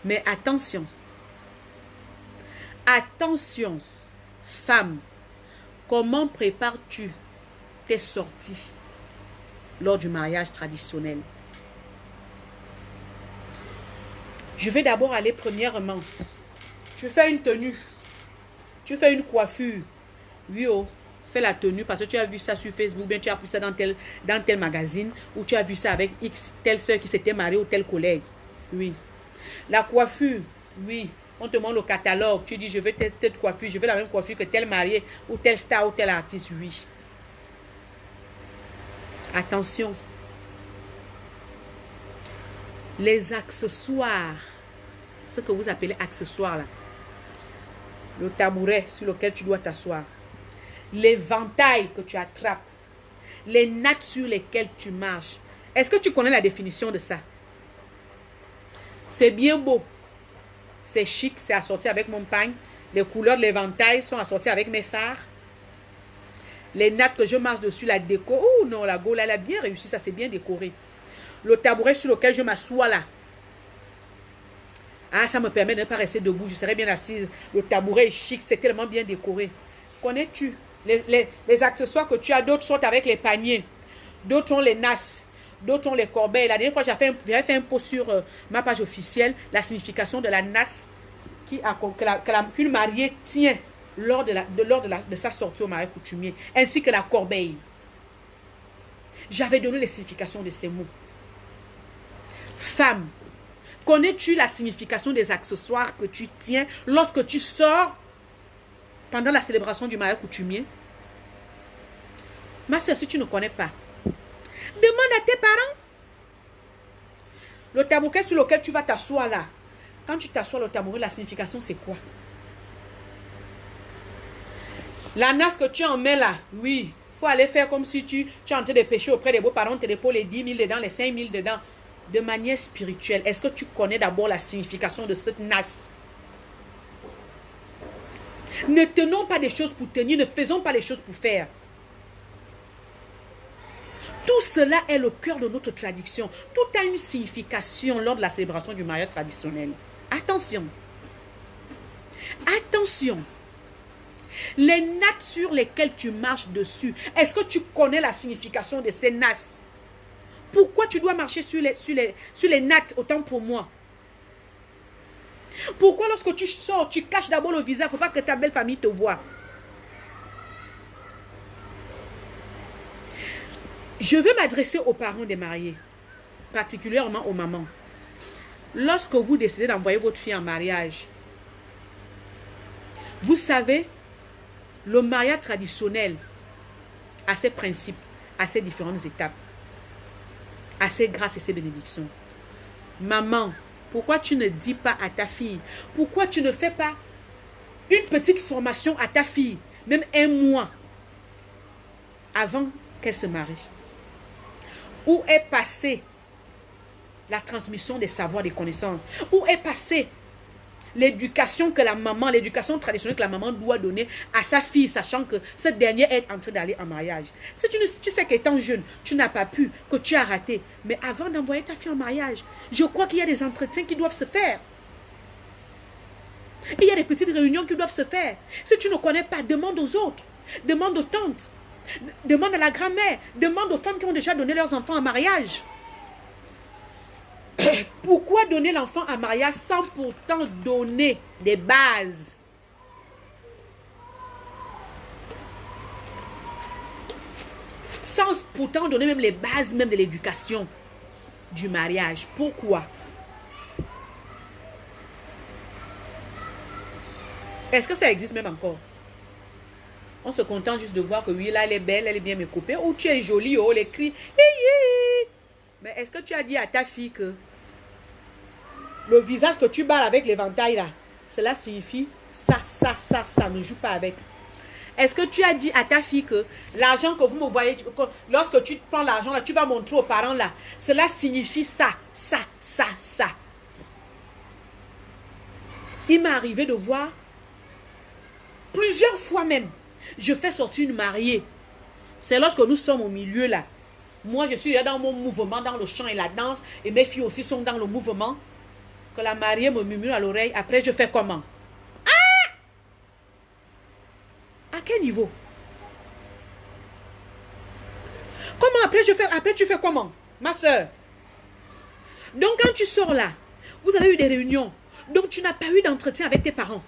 Mais attention, femme, comment prépares-tu tes sorties lors du mariage traditionnel? Je vais d'abord aller premièrement. Tu fais une tenue. Tu fais une coiffure. Oui, fais la tenue parce que tu as vu ça sur Facebook, bien tu as vu ça dans tel magazine, ou tu as vu ça avec X, telle soeur qui s'était mariée ou tel collègue. Oui. La coiffure, oui. On te montre le catalogue. Tu dis, je veux telle coiffure, je veux la même coiffure que tel marié, ou tel star, ou tel artiste. Oui. Attention. Les accessoires, ce que vous appelez accessoires là, le tabouret sur lequel tu dois t'asseoir, l'éventail que tu attrapes, les nattes sur lesquelles tu marches. Est-ce que tu connais la définition de ça? C'est bien beau, c'est chic, c'est assorti avec mon pagne. Les couleurs de l'éventail sont assorties avec mes phares. Les nattes que je marche dessus, la déco. Oh non, la gaule, elle a bien réussi, ça c'est bien décoré. Le tabouret sur lequel je m'assois là. Ah, ça me permet de ne pas rester debout. Je serais bien assise. Le tabouret est chic, c'est tellement bien décoré. Connais-tu les accessoires que tu as, d'autres sont avec les paniers, d'autres ont les nasses, d'autres ont les corbeilles. La dernière fois, j'avais fait un post sur ma page officielle, la signification de la nasse qu'une mariée tient lors de sa sortie au mariage coutumier, ainsi que la corbeille. J'avais donné les significations de ces mots. Femme, connais-tu la signification des accessoires que tu tiens lorsque tu sors pendant la célébration du mariage coutumier? Ma soeur, si tu ne connais pas, demande à tes parents. Le tabouret sur lequel tu vas t'asseoir là, quand tu t'assois le tabouret, la signification c'est quoi? La nasse que tu en mets là, oui, il faut aller faire comme si tu es en train de pécher auprès des beaux-parents, tu déposes les 10 000 dedans, les 5 000 dedans, de manière spirituelle. Est-ce que tu connais d'abord la signification de cette nasse? Ne tenons pas des choses pour tenir, ne faisons pas les choses pour faire. Tout cela est le cœur de notre tradition. Tout a une signification lors de la célébration du mariage traditionnel. Attention. Attention. Les nattes sur lesquelles tu marches dessus, est-ce que tu connais la signification de ces nasses? Pourquoi tu dois marcher sur les nattes, autant pour moi? Pourquoi lorsque tu sors, tu caches d'abord le visage pour pas que ta belle famille te voie? Je veux m'adresser aux parents des mariés, particulièrement aux mamans. Lorsque vous décidez d'envoyer votre fille en mariage, vous savez, le mariage traditionnel a ses principes, a ses différentes étapes, a ses grâces et ses bénédictions. Maman, pourquoi tu ne dis pas à ta fille, pourquoi tu ne fais pas une petite formation à ta fille, même un mois avant qu'elle se marie? Où est passée la transmission des savoirs, des connaissances? Où est passée l'éducation que la maman, l'éducation traditionnelle que la maman doit donner à sa fille, sachant que cette dernière est en train d'aller en mariage? Si tu sais qu'étant jeune, tu n'as pas pu, que tu as raté, mais avant d'envoyer ta fille en mariage, je crois qu'il y a des entretiens qui doivent se faire. Il y a des petites réunions qui doivent se faire. Si tu ne connais pas, demande aux autres, demande aux tantes, demande à la grand-mère, demande aux femmes qui ont déjà donné leurs enfants en mariage. Pourquoi donner l'enfant en mariage sans pourtant donner des bases? Sans pourtant donner même les bases même de l'éducation du mariage. Pourquoi? Est-ce que ça existe même encore? On se contente juste de voir que oui, là, elle est belle, elle est bien me couper. Ou tu es jolie, oh, les cris. Mais est-ce que tu as dit à ta fille que le visage que tu balles avec l'éventail là, cela signifie ça, ne joue pas avec? Est-ce que tu as dit à ta fille que l'argent que vous me voyez, lorsque tu prends l'argent là, tu vas montrer aux parents là, cela signifie ça? Il m'est arrivé de voir plusieurs fois même, je fais sortir une mariée. C'est lorsque nous sommes au milieu là. Moi, je suis dans mon mouvement, dans le chant et la danse, et mes filles aussi sont dans le mouvement, que la mariée me murmure à l'oreille. Après, je fais comment? Ah! À quel niveau? Comment après je fais? Après, tu fais comment, ma soeur? Donc, quand tu sors là, vous avez eu des réunions. Donc, tu n'as pas eu d'entretien avec tes parents.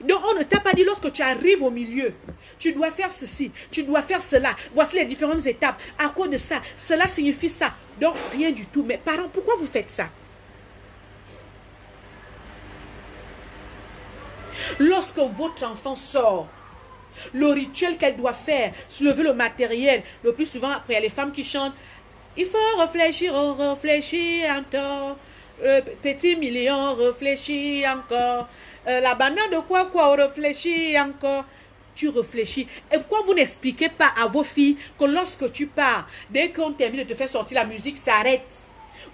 Donc, on ne t'a pas dit lorsque tu arrives au milieu, tu dois faire ceci, tu dois faire cela. Voici les différentes étapes. À cause de ça, cela signifie ça. Donc, rien du tout. Mais parents, pourquoi vous faites ça? Lorsque votre enfant sort, le rituel qu'elle doit faire, soulever le matériel, le plus souvent, après, il y a les femmes qui chantent. Il faut réfléchir, encore. Petit million, réfléchis encore. La banane de quoi, réfléchis encore. Tu réfléchis. Et pourquoi vous n'expliquez pas à vos filles que lorsque tu pars, dès qu'on termine de te faire sortir, la musique s'arrête.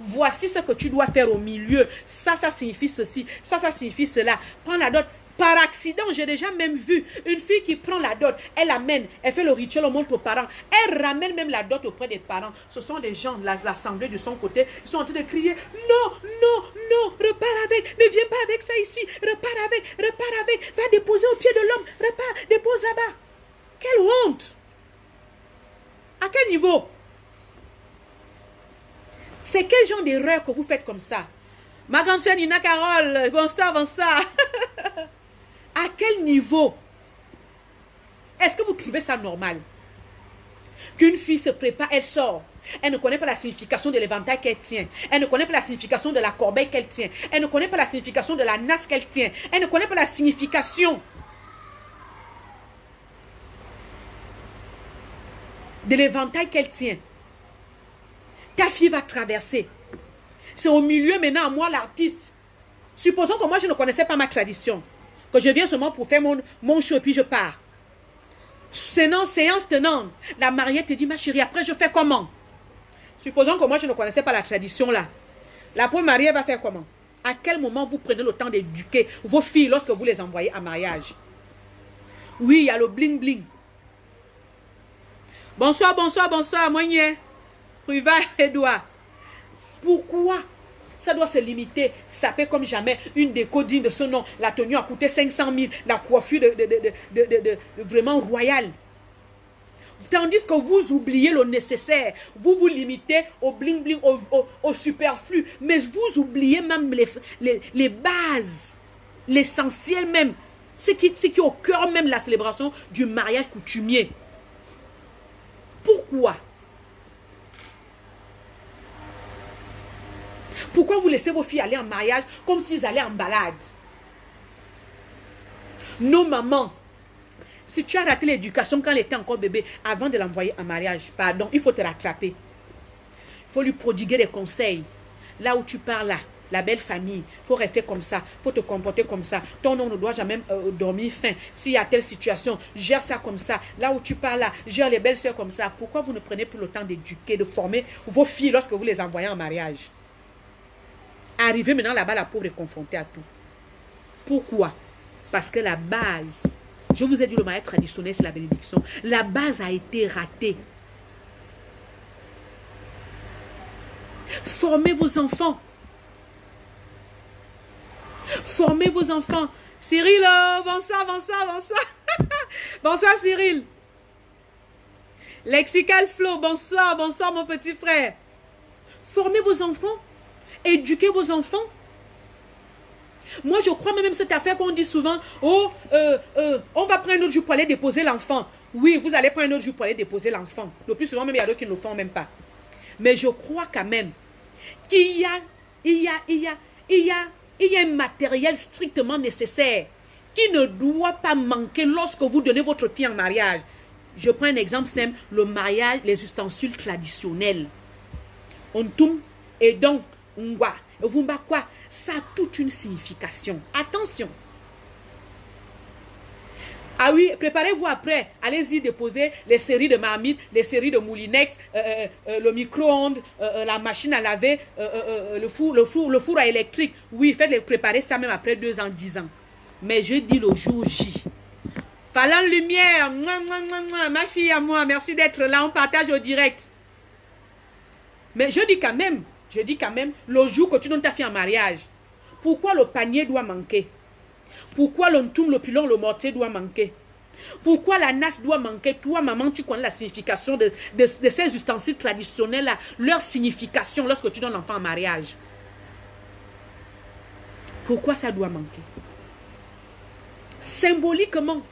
Voici ce que tu dois faire au milieu. Ça signifie ceci. Ça signifie cela. Prends la dot. Par accident, j'ai déjà même vu une fille qui prend la dot, elle amène, elle fait le rituel, on montre aux parents, elle ramène même la dot auprès des parents. Ce sont des gens de l'assemblée de son côté, ils sont en train de crier, non, repars avec, ne viens pas avec ça ici, repars avec, va déposer au pied de l'homme, repars, dépose là-bas. Quelle honte! À quel niveau? C'est quel genre d'erreur que vous faites comme ça? Ma grande soeur Nina Carole, bonsoir, bonsoir. À quel niveau? Est-ce que vous trouvez ça normal? Qu'une fille se prépare, elle sort. Elle ne connaît pas la signification de l'éventail qu'elle tient. Elle ne connaît pas la signification de la corbeille qu'elle tient. Elle ne connaît pas la signification de la nasse qu'elle tient. Elle ne connaît pas la signification de l'éventail qu'elle tient. Ta fille va traverser. C'est au milieu maintenant, moi l'artiste. Supposons que moi je ne connaissais pas ma tradition. Que je viens seulement pour faire mon show et puis je pars. Séance tenante. La mariée te dit, ma chérie, après je fais comment? Supposons que moi je ne connaissais pas la tradition là. La pauvre mariée va faire comment? À quel moment vous prenez le temps d'éduquer vos filles lorsque vous les envoyez à mariage? Oui, il y a le bling bling. Bonsoir, bonsoir, bonsoir, Moigné. Riva, Edouard. Pourquoi ça doit se limiter? Ça paie comme jamais une déco digne de ce nom. La tenue a coûté 500 000. La coiffure vraiment royale. Tandis que vous oubliez le nécessaire. Vous vous limitez au bling bling, au superflu. Mais vous oubliez même les bases. L'essentiel même. Ce qui est au cœur même de la célébration du mariage coutumier. Pourquoi? Pourquoi vous laissez vos filles aller en mariage comme s'ils allaient en balade? Nos mamans, si tu as raté l'éducation quand elle était encore bébé, avant de l'envoyer en mariage, pardon, il faut te rattraper. Il faut lui prodiguer des conseils. Là où tu pars là, la belle famille, il faut rester comme ça, il faut te comporter comme ça. Ton homme ne doit jamais dormir faim. S'il y a telle situation, gère ça comme ça. Là où tu pars là, gère les belles soeurs comme ça. Pourquoi vous ne prenez plus le temps d'éduquer, de former vos filles lorsque vous les envoyez en mariage? Arrivé maintenant là-bas, la pauvre est confrontée à tout. Pourquoi? Parce que la base, je vous ai dit le mariage traditionnel, c'est la bénédiction. La base a été ratée. Formez vos enfants. Formez vos enfants. Cyril, bonsoir, bonsoir, bonsoir. Bonsoir Cyril. Lexical Flo, bonsoir, bonsoir mon petit frère. Formez vos enfants. Éduquez vos enfants. Moi, je crois même cette affaire qu'on dit souvent, oh, on va prendre notre jour pour aller déposer l'enfant. Oui, vous allez prendre notre jour pour aller déposer l'enfant. Le plus souvent, même, il y a d'autres qui ne le font même pas. Mais je crois quand même qu'il y a un matériel strictement nécessaire qui ne doit pas manquer lorsque vous donnez votre fille en mariage. Je prends un exemple simple, le mariage, les ustensiles traditionnels. Ontum et donc, Ngwa, Vumba quoi, ça a toute une signification. Attention. Ah oui, préparez-vous après. Allez-y déposer les séries de marmites, les séries de moulinex, le micro-ondes, la machine à laver, le four à électrique. Oui, faites-les préparer ça même après 2 ans, 10 ans. Mais je dis le jour J. Falan Lumière, ma fille à moi, merci d'être là, on partage au direct. Mais je dis quand même, le jour que tu donnes ta fille en mariage, pourquoi le panier doit manquer? Pourquoi le ntoum, le pilon, le mortier doit manquer? Pourquoi la nasse doit manquer? Toi, maman, tu connais la signification de ces ustensiles traditionnels-là, leur signification lorsque tu donnes l'enfant en mariage. Pourquoi ça doit manquer? Symboliquement.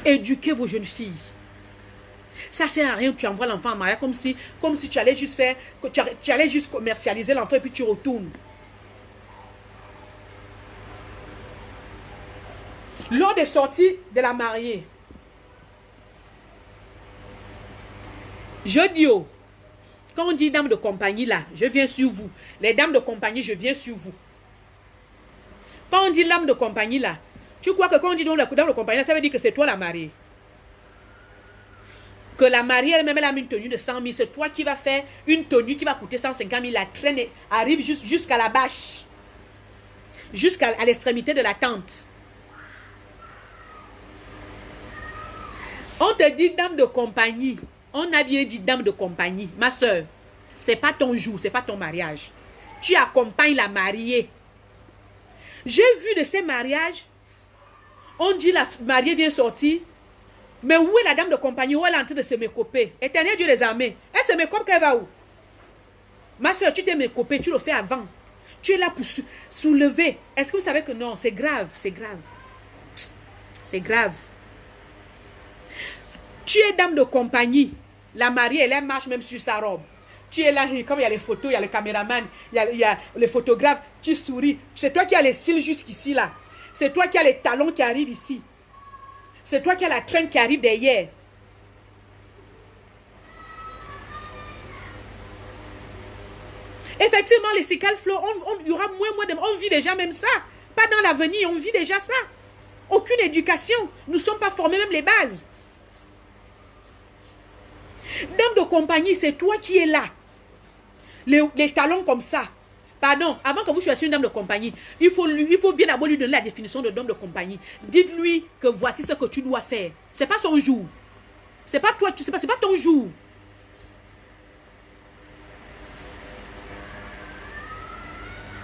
Éduquez vos jeunes filles. Ça sert à rien que tu envoies l'enfant en mariage comme si tu allais juste faire, tu allais juste commercialiser l'enfant et puis tu retournes. Lors des sorties de la mariée, je dis, oh, quand on dit dame de compagnie là, je viens sur vous. Les dames de compagnie, je viens sur vous. Quand on dit dame de compagnie là, tu crois que quand on dit dame de compagnie là, ça veut dire que c'est toi la mariée. Que la mariée elle-même elle a une tenue de 100 000, c'est toi qui vas faire une tenue qui va coûter 150 000, la traîne arrive jusqu'à la bâche, jusqu'à l'extrémité de la tente. On te dit dame de compagnie, on a bien dit dame de compagnie, ma soeur, c'est pas ton jour, c'est pas ton mariage. Tu accompagnes la mariée. J'ai vu de ces mariages On dit la mariée vient sortir. Mais où est la dame de compagnie? Où elle est en train de se mécoper? Éternel Dieu des armées. Elle se mécope qu'elle va où? Ma soeur, tu t'es mécopée, tu le fais avant. Tu es là pour soulever. Est-ce que vous savez que non, c'est grave, c'est grave. C'est grave. Tu es dame de compagnie. La mariée, elle marche même sur sa robe. Tu es là, comme il y a les photos, il y a le caméraman, il y a les photographes, tu souris. C'est toi qui as les cils jusqu'ici là. C'est toi qui as les talons qui arrivent ici. C'est toi qui as la traîne qui arrive derrière. Effectivement, les cycles flow, il y aura moins de... On vit déjà même ça. Pas dans l'avenir, on vit déjà ça. Aucune éducation. Nous ne sommes pas formés, même les bases. Dame de compagnie, c'est toi qui es là. Les talons comme ça. Pardon, avant que vous choisissiez une dame de compagnie, il faut bien d'abord lui donner la définition de dame de compagnie. Dites-lui que voici ce que tu dois faire. Ce n'est pas son jour. C'est pas toi, c'est pas ton jour.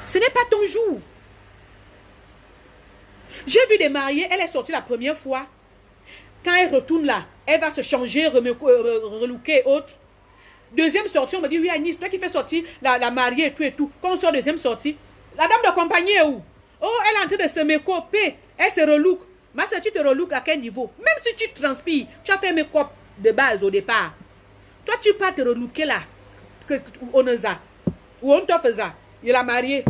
Ce n'est pas ton jour. J'ai vu des mariés, elle est sortie la première fois. Quand elle retourne là, elle va se changer, relooker et autres. Deuxième sortie, on me dit, oui Agnès, toi qui fais sortir la mariée et tout et tout. Quand on sort deuxième sortie, la dame de compagnie est où? Oh, elle est en train de se mécoper. Elle se relook. Ma soeur, tu te relook à quel niveau? Même si tu transpires, tu as fait make-up de base au départ. Toi, tu peux te relooker là. On a. Ou on te faisait. Il a marié.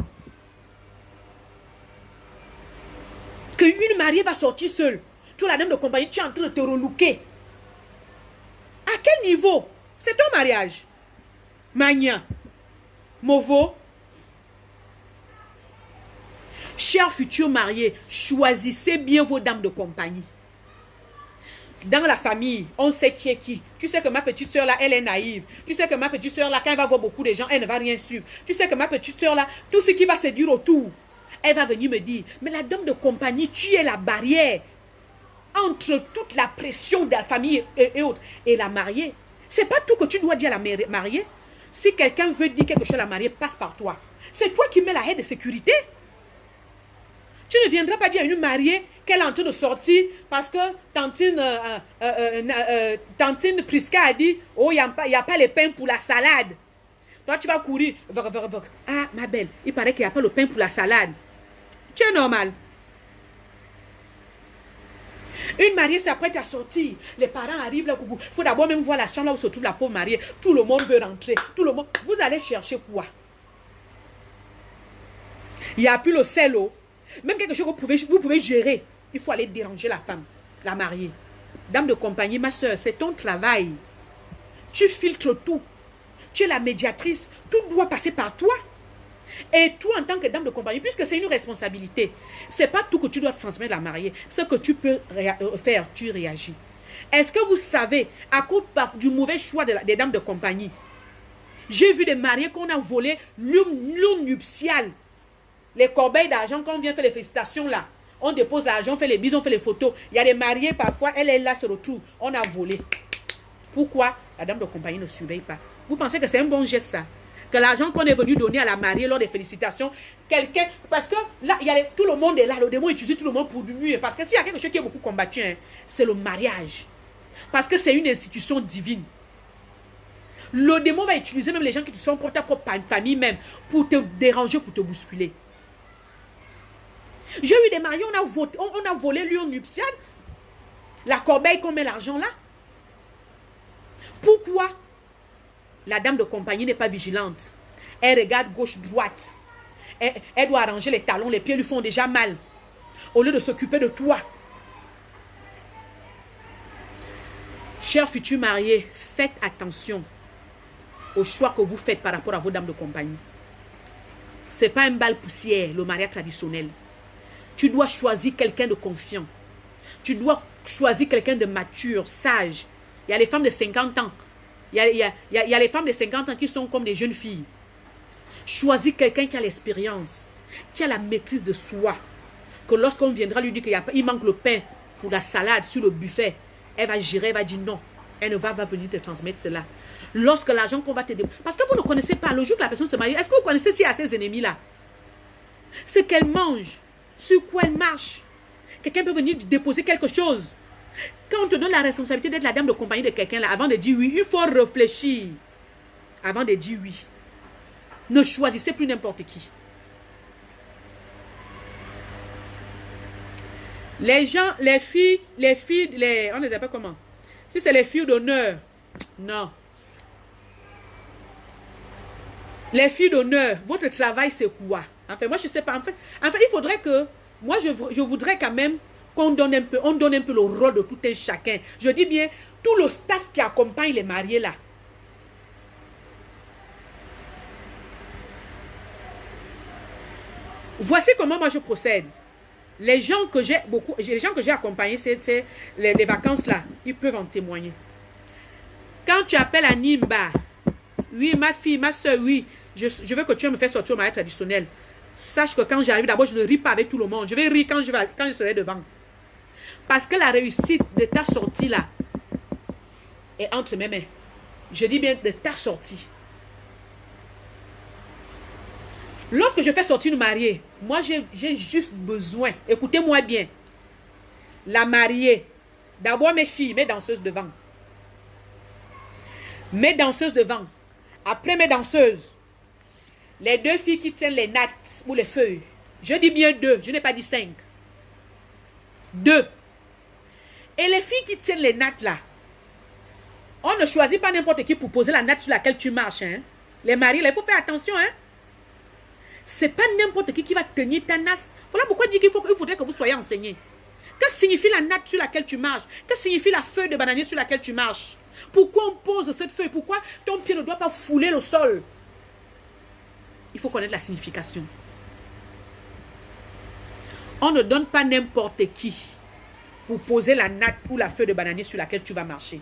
Qu'une mariée va sortir seule. Toi, la dame de compagnie, tu es en train de te relooker. À quel niveau? C'est ton mariage. Magna. Movo. Chers futurs mariés, choisissez bien vos dames de compagnie. Dans la famille, on sait qui est qui. Tu sais que ma petite soeur là, elle est naïve. Tu sais que ma petite soeur là, quand elle va voir beaucoup de gens, elle ne va rien suivre. Tu sais que ma petite soeur là, tout ce qui va se dire autour, elle va venir me dire, mais la dame de compagnie, tu es la barrière entre toute la pression de la famille et autres. Et la mariée, c'est pas tout que tu dois dire à la mariée. Si quelqu'un veut dire quelque chose à la mariée, passe par toi. C'est toi qui mets la haie de sécurité. Tu ne viendras pas dire à une mariée qu'elle est en train de sortir parce que tantine Prisca a dit, oh, il n'y a pas le pain pour la salade. Toi, tu vas courir. Ah, ma belle, il paraît qu'il n'y a pas le pain pour la salade. Tu es normal. Une mariée s'apprête à sortir. Les parents arrivent là. Il faut d'abord même voir la chambre là où se trouve la pauvre mariée. Tout le monde veut rentrer. Tout le monde. Vous allez chercher quoi? Il n'y a plus le sel. Même quelque chose que vous pouvez gérer. Il faut aller déranger la femme, la mariée. Dame de compagnie, ma soeur, c'est ton travail. Tu filtres tout. Tu es la médiatrice. Tout doit passer par toi. Et toi, en tant que dame de compagnie, puisque c'est une responsabilité, ce n'est pas tout que tu dois transmettre à la mariée. Ce que tu peux faire, tu réagis. Est-ce que vous savez, à cause du mauvais choix des dames de compagnie, j'ai vu des mariés qu'on a volé l'urne nuptiale. Les corbeilles d'argent, quand on vient faire les félicitations là, on dépose l'argent, on fait les bisous, on fait les photos. Il y a des mariés, parfois, elle est là, se retrouve. On a volé. Pourquoi la dame de compagnie ne surveille pas? Vous pensez que c'est un bon geste ça? Que l'argent qu'on est venu donner à la mariée lors des félicitations, quelqu'un, parce que là, tout le monde est là, le démon utilise tout le monde pour nuire. Parce que s'il y a quelque chose qui est beaucoup combattu, hein, c'est le mariage. Parce que c'est une institution divine. Le démon va utiliser même les gens qui sont pour ta propre famille même, pour te déranger, pour te bousculer. J'ai eu des mariés, on a volé l'urne nuptiale, la corbeille qu'on met l'argent là. Pourquoi? La dame de compagnie n'est pas vigilante. Elle regarde gauche-droite. Elle doit arranger les talons. Les pieds lui font déjà mal. Au lieu de s'occuper de toi. Chers futurs mariés, faites attention au choix que vous faites par rapport à vos dames de compagnie. Ce n'est pas un bal poussière, le mariage traditionnel. Tu dois choisir quelqu'un de confiant. Tu dois choisir quelqu'un de mature, sage. Il y a les femmes de 50 ans. Il y a les femmes de 50 ans qui sont comme des jeunes filles. Choisis quelqu'un qui a l'expérience, qui a la maîtrise de soi. Que lorsqu'on viendra lui dire qu'il manque le pain pour la salade sur le buffet, elle va gérer, elle va dire non. Elle ne va pas venir te transmettre cela. Lorsque l'argent qu'on va te donner. Parce que vous ne connaissez pas, le jour que la personne se marie, est-ce que vous connaissez s'il y a ses ennemis là? Ce qu'elle mange, sur quoi elle marche. Quelqu'un peut venir déposer quelque chose. Quand on te donne la responsabilité d'être la dame de compagnie de quelqu'un, là, avant de dire oui, il faut réfléchir. Avant de dire oui. Ne choisissez plus n'importe qui. Les gens, les filles, on ne les appelle comment? Si c'est les filles d'honneur, non. Les filles d'honneur, votre travail c'est quoi? Enfin, moi je sais pas. En fait, il faudrait que, moi je voudrais quand même qu'on donne un peu, on donne un peu le rôle de tout un chacun. Je dis bien, tout le staff qui accompagne les mariés là. Voici comment moi je procède. Les gens que j'ai accompagnés, c'est les vacances là, ils peuvent en témoigner. Quand tu appelles à Nimba, oui, ma fille, ma soeur, oui, je veux que tu me fasses sortir au mariage traditionnel. Sache que quand j'arrive, d'abord, je ne ris pas avec tout le monde. Je vais rire quand je serai devant. Parce que la réussite de ta sortie là est entre mes mains. Je dis bien de ta sortie. Lorsque je fais sortir une mariée, moi j'ai juste besoin, écoutez-moi bien, la mariée, d'abord mes filles, mes danseuses devant. Mes danseuses devant. Après mes danseuses, les deux filles qui tiennent les nattes ou les feuilles. Je dis bien 2, je n'ai pas dit 5. 2. Et les filles qui tiennent les nattes là, on ne choisit pas n'importe qui pour poser la natte sur laquelle tu marches. Hein. Les mariés, là, il faut faire attention. Hein. C'est pas n'importe qui va tenir ta natte. Voilà pourquoi je dis qu'il faudrait que vous soyez enseignés. Que signifie la natte sur laquelle tu marches? Que signifie la feuille de bananier sur laquelle tu marches? Pourquoi on pose cette feuille? Pourquoi ton pied ne doit pas fouler le sol? Il faut connaître la signification. On ne donne pas n'importe qui pour poser la natte ou la feuille de bananier sur laquelle tu vas marcher.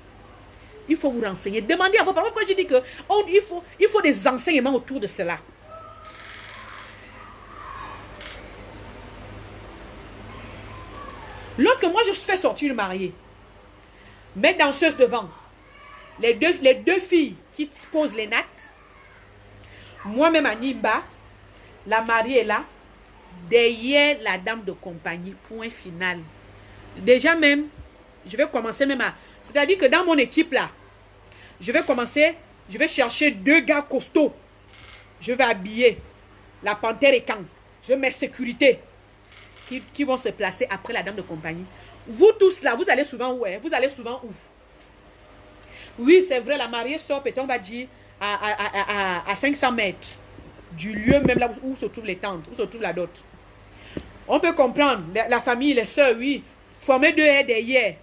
Il faut vous renseigner. Demandez à vos parents. Pourquoi je dis que il faut des enseignements autour de cela. Lorsque moi je fais sortir une mariée, mes danseuses devant, les deux filles qui posent les nattes, moi-même à Nimba, la mariée est là, derrière la dame de compagnie, point final. Déjà même, je vais commencer même à... C'est-à-dire que dans mon équipe là, je vais chercher 2 gars costauds. Je vais habiller la panthère et Kang. Je mets sécurité. Qui vont se placer après la dame de compagnie. Vous tous là, vous allez souvent où? Vous allez souvent où? Oui, c'est vrai, la mariée sort, peut-être on va dire, à 500 mètres du lieu même là où se trouvent les tentes, où se trouve la dot. On peut comprendre, la famille, les soeurs, oui, former 2 haies derrière.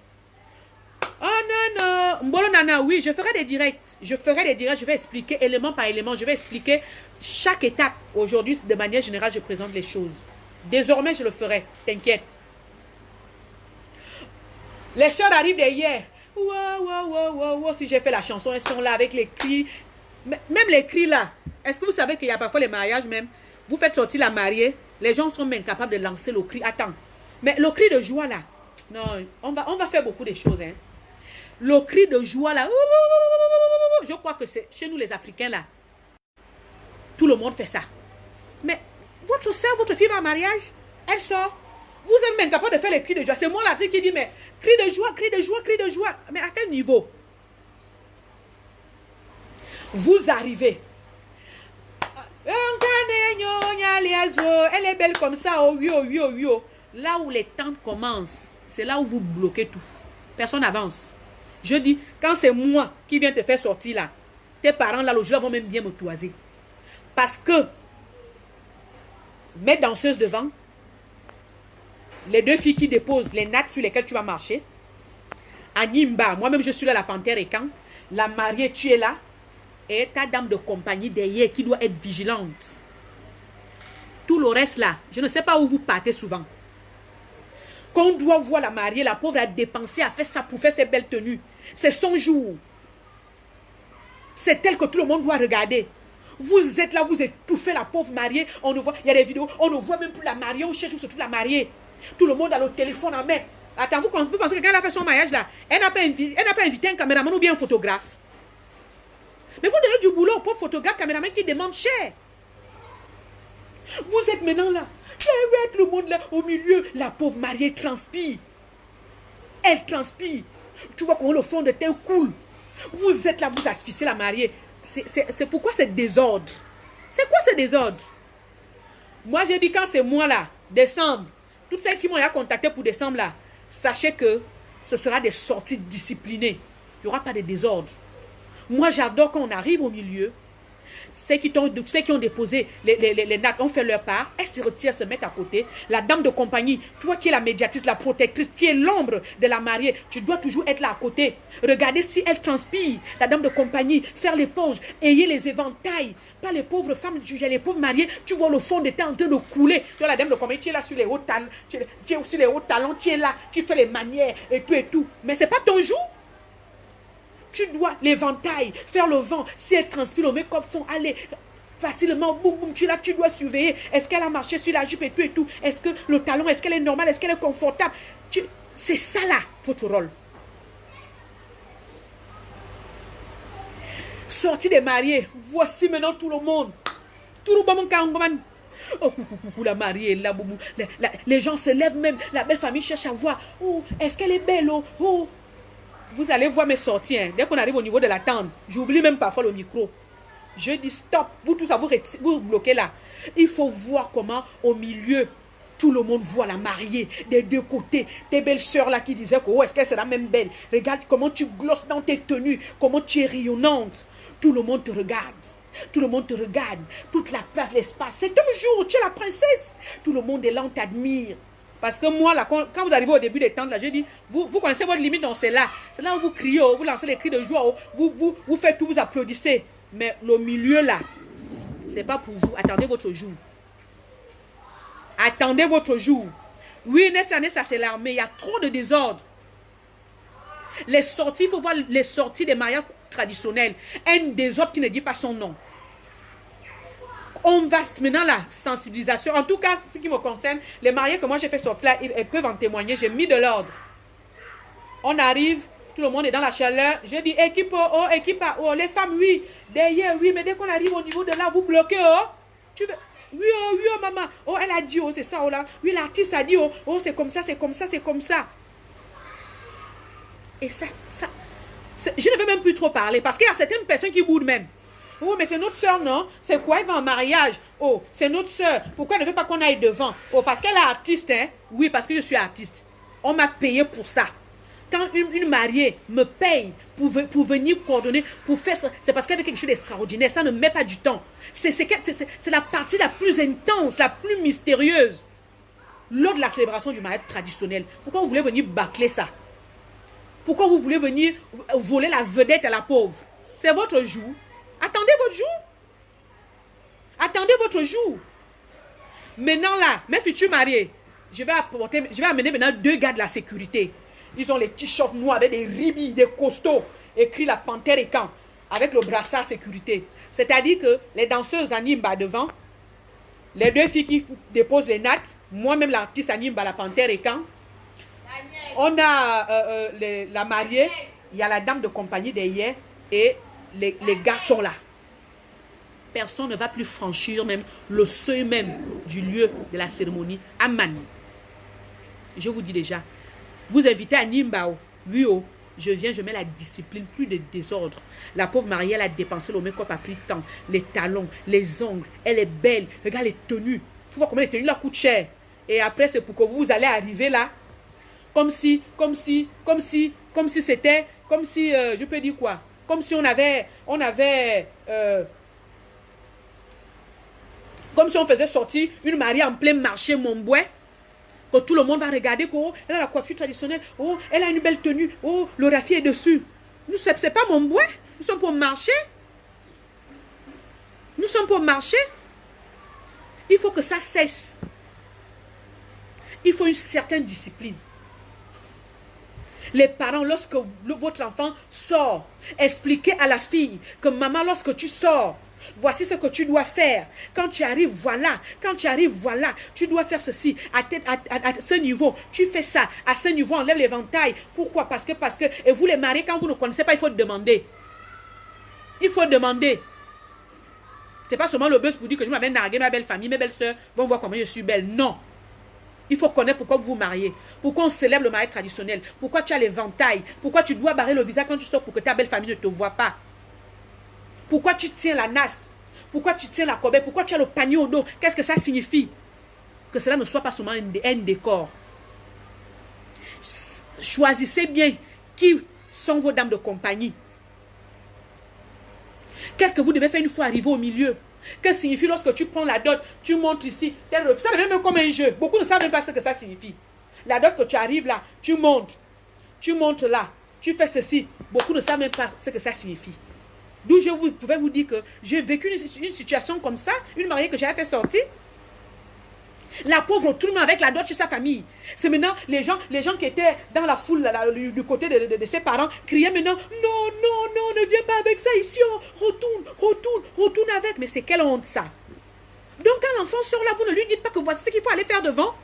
Oh non, non, Mbolo Nana, oui, je ferai des directs, je vais expliquer élément par élément, je vais expliquer chaque étape. Aujourd'hui, de manière générale, je présente les choses. Désormais, je le ferai. T'inquiète. Les soeurs arrivent derrière. Wow. Si j'ai fait la chanson, elles sont là avec les cris. Même les cris là. Est-ce que vous savez qu'il y a parfois les mariages même? Vous faites sortir la mariée. Les gens sont même capables de lancer le cri. Attends. Mais le cri de joie là. Non, on va faire beaucoup de choses. Hein. Le cri de joie là. Je crois que c'est chez nous les Africains là. Tout le monde fait ça. Mais... votre soeur, votre fille va en mariage, elle sort. Vous êtes même capable de faire les cris de joie. C'est moi là qui dit, mais cri de joie, cri de joie, cri de joie. Mais à quel niveau? Vous arrivez. Elle est belle comme ça. Oh, yo. Là où les tentes commencent, c'est là où vous bloquez tout. Personne n'avance. Je dis, quand c'est moi qui viens te faire sortir là, tes parents là, le jour vont même bien me toiser. Parce que mes danseuses devant, les 2 filles qui déposent les nattes sur lesquelles tu vas marcher, à Nimba, moi-même je suis là, la panthère et Kang, la mariée tu es là, et ta dame de compagnie derrière qui doit être vigilante. Tout le reste là, je ne sais pas où vous partez souvent. Qu'on doit voir la mariée, la pauvre a dépensé, a fait ça pour faire ses belles tenues. C'est son jour. C'est elle que tout le monde doit regarder. Vous êtes là, vous étouffez la pauvre mariée. On ne voit, il y a des vidéos, on ne voit même plus la mariée. On cherche où se trouve la mariée. Tout le monde a le téléphone en main. Attends, vous pensez que quand elle a fait son mariage là, elle n'a pas invité un caméraman ou bien un photographe. Mais vous donnez du boulot au pauvre photographe, caméraman qui demande cher. Vous êtes maintenant là. Tu vas être le monde là, au milieu. La pauvre mariée transpire. Elle transpire. Tu vois comment le fond de teint coule. Vous êtes là, vous asphyxiez la mariée. C'est pourquoi c'est désordre. C'est quoi ce désordre? Moi, j'ai dit quand c'est moi là, décembre, toutes celles qui m'ont contacté pour décembre là, sachez que ce sera des sorties disciplinées. Il n'y aura pas de désordre. Moi, j'adore quand on arrive au milieu. Ceux qui ont déposé les nattes ont fait leur part. Elles se retirent, se mettent à côté. La dame de compagnie, toi qui es la médiatrice, la protectrice, qui est l'ombre de la mariée, tu dois toujours être là à côté. Regardez si elle transpire. La dame de compagnie, faire l'éponge, ayez les éventails. Pas les pauvres femmes, les pauvres mariées, tu vois le fond de teint en train de couler. Tu vois la dame de compagnie, tu es là sur les hauts talons, tu es sur les hauts talons, tu es là, tu fais les manières et tout et tout. Mais c'est pas ton jour. Tu dois l'éventail, faire le vent. Si elle transpire, le make-up fond, aller facilement, boum, boum, tu dois surveiller. Est-ce qu'elle a marché sur la jupe et tout et tout? Est-ce que le talon, est-ce qu'elle est normale? Est-ce qu'elle est confortable? C'est ça là, votre rôle. Sortie des mariés, voici maintenant tout le monde. Tout le monde. Oh, coucou, la mariée, là, boum, les gens se lèvent même. La belle famille cherche à voir. Oh, est-ce qu'elle est belle? Oh. Vous allez voir mes sorties. Hein. Dès qu'on arrive au niveau de la tente, j'oublie même parfois le micro. Je dis stop. Vous tous, vous bloquez là. Il faut voir comment au milieu, tout le monde voit la mariée des deux côtés. Tes belles sœurs là qui disaient que oh, est-ce qu'elle sera même belle? Regarde comment tu glosses dans tes tenues. Comment tu es rayonnante. Tout le monde te regarde. Tout le monde te regarde. Toute la place, l'espace. C'est ton jour. Tu es la princesse. Tout le monde est là, on t'admire. Parce que moi, là, quand vous arrivez au début des tentes, là, j'ai dit, vous connaissez votre limite, donc c'est là. C'est là où vous criez, vous lancez les cris de joie, vous faites tout, vous applaudissez. Mais le milieu, là, c'est pas pour vous. Attendez votre jour. Attendez votre jour. Oui, Nessa, c'est l'armée. Il y a trop de désordre. Les sorties, il faut voir les sorties des mariages traditionnels. Un désordre qui ne dit pas son nom. On va maintenant la sensibilisation. En tout cas, ce qui me concerne, les mariés que moi j'ai fait sortir là, elles peuvent en témoigner. J'ai mis de l'ordre. On arrive, tout le monde est dans la chaleur. Je dis équipe équipe les femmes, oui. Derrière, oui. Mais dès qu'on arrive au niveau de là, vous bloquez, Tu veux... Oui, maman. Oh, elle a dit, c'est ça, là. Oui, l'artiste a dit, c'est comme ça, c'est comme ça, c'est comme ça. Et ça, je ne veux même plus trop parler parce qu'il y a certaines personnes qui boudent même. Oh, mais c'est notre soeur, non? C'est quoi? Elle va en mariage. Oh, c'est notre soeur. Pourquoi elle ne veut pas qu'on aille devant? Oh, parce qu'elle est artiste, hein? Oui, parce que je suis artiste. On m'a payé pour ça. Quand une mariée me paye pour venir coordonner, pour faire ça, c'est parce qu'elle veut quelque chose d'extraordinaire. Ça ne met pas du temps. C'est la partie la plus intense, la plus mystérieuse. Lors de la célébration du mariage traditionnel. Pourquoi vous voulez venir bâcler ça? Pourquoi vous voulez venir voler la vedette à la pauvre? C'est votre jour. Attendez votre jour. Attendez votre jour. Maintenant là, mes futurs mariés, je vais amener maintenant 2 gars de la sécurité. Ils ont les t-shirts noirs avec des ribis, des costauds, écrit la panthère et camp, avec le brassard sécurité. C'est-à-dire que les danseuses animent devant, les 2 filles qui déposent les nattes, moi-même l'artiste anime la panthère et camp. On a la mariée, il y a la dame de compagnie derrière et les gars sont là. Personne ne va plus franchir même le seuil même du lieu de la cérémonie à Mani. Je vous dis déjà, vous invitez à Nimbao, oui, je viens, je mets la discipline, plus de désordre. La pauvre mariée, elle a dépensé le make-up, a pris le temps, les talons, les ongles, elle est belle, regarde les tenues. Tu vois comment les tenues là coûtent cher. Et après, c'est pour que vous allez arriver là, comme si c'était, comme si, je peux dire quoi? Comme si comme si on faisait sortir une mariée en plein marché Montbouin, que tout le monde va regarder, elle a la coiffure traditionnelle, oh, elle a une belle tenue, oh, le raffia est dessus. Nous, c'est pas Montbouin, nous sommes pour marcher. Nous sommes pour marcher. Il faut que ça cesse. Il faut une certaine discipline. Les parents, lorsque votre enfant sort, expliquez à la fille que maman, lorsque tu sors, voici ce que tu dois faire. Quand tu arrives, voilà. Quand tu arrives, voilà. Tu dois faire ceci. À ce niveau, tu fais ça. À ce niveau, enlève l'éventail. Pourquoi? Parce que, et vous les mariés, quand vous ne connaissez pas, il faut demander. Il faut demander. C'est pas seulement le buzz pour dire que je m'avais nargué ma belle famille, mes belles soeurs vont voir comment je suis belle. Non. Il faut connaître pourquoi vous vous mariez. Pourquoi on célèbre le mariage traditionnel. Pourquoi tu as l'éventail. Pourquoi tu dois barrer le visage quand tu sors pour que ta belle famille ne te voit pas. Pourquoi tu tiens la nasse. Pourquoi tu tiens la corbeille. Pourquoi tu as le panier au dos. Qu'est-ce que ça signifie? Que cela ne soit pas seulement un décor. Choisissez bien qui sont vos dames de compagnie. Qu'est-ce que vous devez faire une fois arrivé au milieu? Qu'est-ce que signifie lorsque tu prends la dot, tu montes ici, ça devient même comme un jeu. Beaucoup ne savent même pas ce que ça signifie. La dot que tu arrives là, tu montes là, tu fais ceci. Beaucoup ne savent même pas ce que ça signifie. D'où je pouvais vous dire que j'ai vécu une situation comme ça, une mariée que j'avais fait sortir. La pauvre retourne avec la dot chez sa famille. C'est maintenant les gens qui étaient dans la foule du côté de ses parents criaient maintenant, non, ne viens pas avec ça ici, retourne avec. Mais c'est quelle honte ça. Donc quand l'enfant sort là, vous ne lui dites pas que voici ce qu'il faut aller faire devant.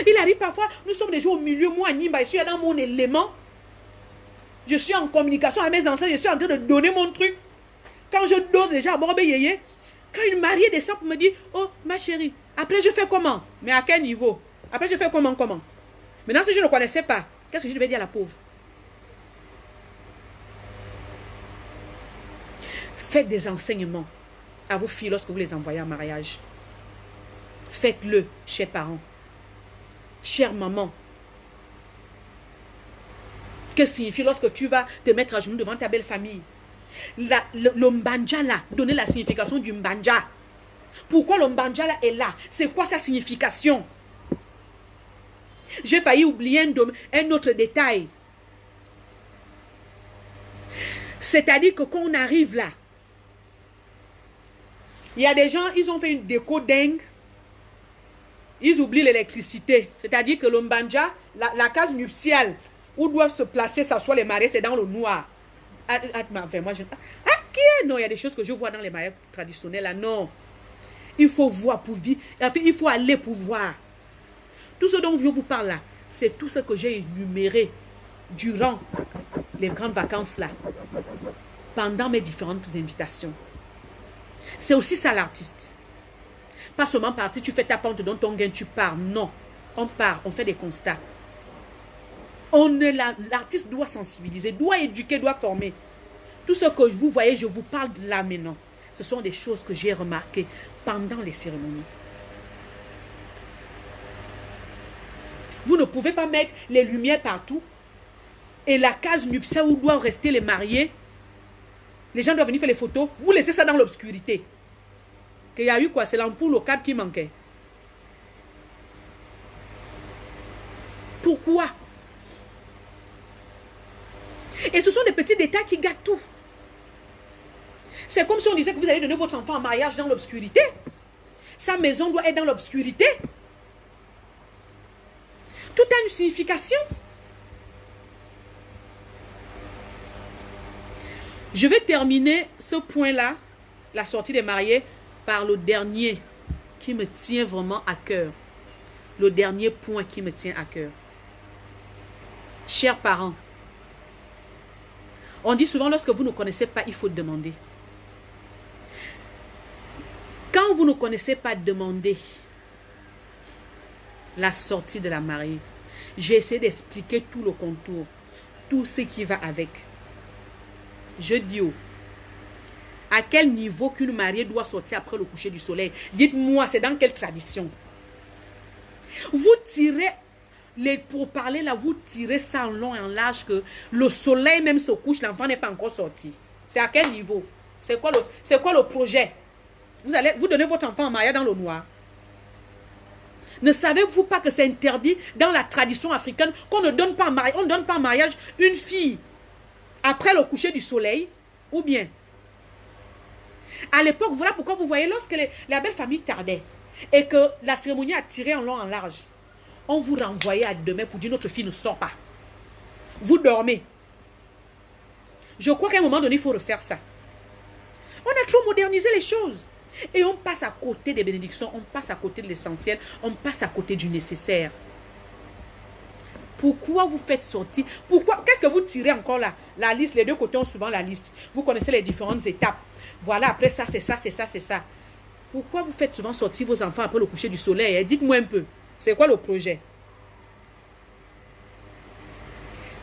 Il arrive parfois, nous sommes déjà au milieu, moi Nimba, je suis dans mon élément. Je suis en communication avec mes enfants, je suis en train de donner mon truc. Quand je dose déjà à Borbe Yéyé, quand une mariée descend pour me dire, oh ma chérie, après je fais comment? Mais à quel niveau? Après je fais comment? Maintenant si je ne connaissais pas, qu'est-ce que je devais dire à la pauvre? Faites des enseignements à vos filles lorsque vous les envoyez en mariage. Faites-le, chers parents, chère maman. Qu'est-ce que signifie lorsque tu vas te mettre à genoux devant ta belle famille? Le mbanja là, donner la signification du mbanja. Pourquoi le mbanja là est là? C'est quoi sa signification? J'ai failli oublier un autre détail. C'est-à-dire que quand on arrive là, il y a des gens, ils ont fait une déco dingue. Ils oublient l'électricité. C'est-à-dire que le mbanja, la case nuptiale, où doivent se placer, s'asseoir les mariés, c'est dans le noir. Enfin, moi, non, il y a des choses que je vois dans les mariages traditionnels. Là, non. Il faut voir pour vivre. Enfin, il faut aller pour voir. Tout ce dont je vous parle là, c'est tout ce que j'ai énuméré durant les grandes vacances là, pendant mes différentes invitations. C'est aussi ça l'artiste. Pas seulement partir, tu fais ta pente dans ton gain, tu pars. Non. On part, on fait des constats. L'artiste doit sensibiliser, doit éduquer, doit former. Tout ce que vous voyez, je vous parle là maintenant. Ce sont des choses que j'ai remarquées pendant les cérémonies. Vous ne pouvez pas mettre les lumières partout. Et la case nuptiale où doivent rester les mariés. Les gens doivent venir faire les photos. Vous laissez ça dans l'obscurité. Qu'il y a eu quoi? C'est l'ampoule au câble qui manquait. Pourquoi? Et ce sont des petits détails qui gâtent tout. C'est comme si on disait que vous allez donner votre enfant en mariage dans l'obscurité. Sa maison doit être dans l'obscurité. Tout a une signification. Je vais terminer ce point-là, la sortie des mariés, par le dernier qui me tient vraiment à cœur. Le dernier point qui me tient à cœur. Chers parents, on dit souvent lorsque vous ne connaissez pas, il faut demander. Quand vous ne connaissez pas, demandez la sortie de la mariée. J'ai essayé d'expliquer tout le contour, tout ce qui va avec. Je dis à quel niveau qu'une mariée doit sortir après le coucher du soleil? Dites-moi, c'est dans quelle tradition? Vous tirez, pour parler là, vous tirez ça en long et en large que le soleil même se couche, l'enfant n'est pas encore sorti. C'est à quel niveau? C'est quoi le projet? Vous donnez votre enfant en mariage dans le noir. Ne savez-vous pas que c'est interdit dans la tradition africaine qu'on ne donne pas en mariage une fille après le coucher du soleil? Ou bien, à l'époque, voilà pourquoi vous voyez, lorsque la belle famille tardait et que la cérémonie a tiré en long en large, on vous renvoyait à demain pour dire notre fille ne sort pas. Vous dormez. Je crois qu'à un moment donné, il faut refaire ça. On a trop modernisé les choses. Et on passe à côté des bénédictions, on passe à côté de l'essentiel, on passe à côté du nécessaire. Pourquoi vous faites sortir? Pourquoi qu'est-ce que vous tirez encore là? La liste, les deux côtés ont souvent la liste. Vous connaissez les différentes étapes. Voilà, après ça, c'est ça, c'est ça, c'est ça. Pourquoi vous faites souvent sortir vos enfants après le coucher du soleil? Dites-moi un peu. C'est quoi le projet?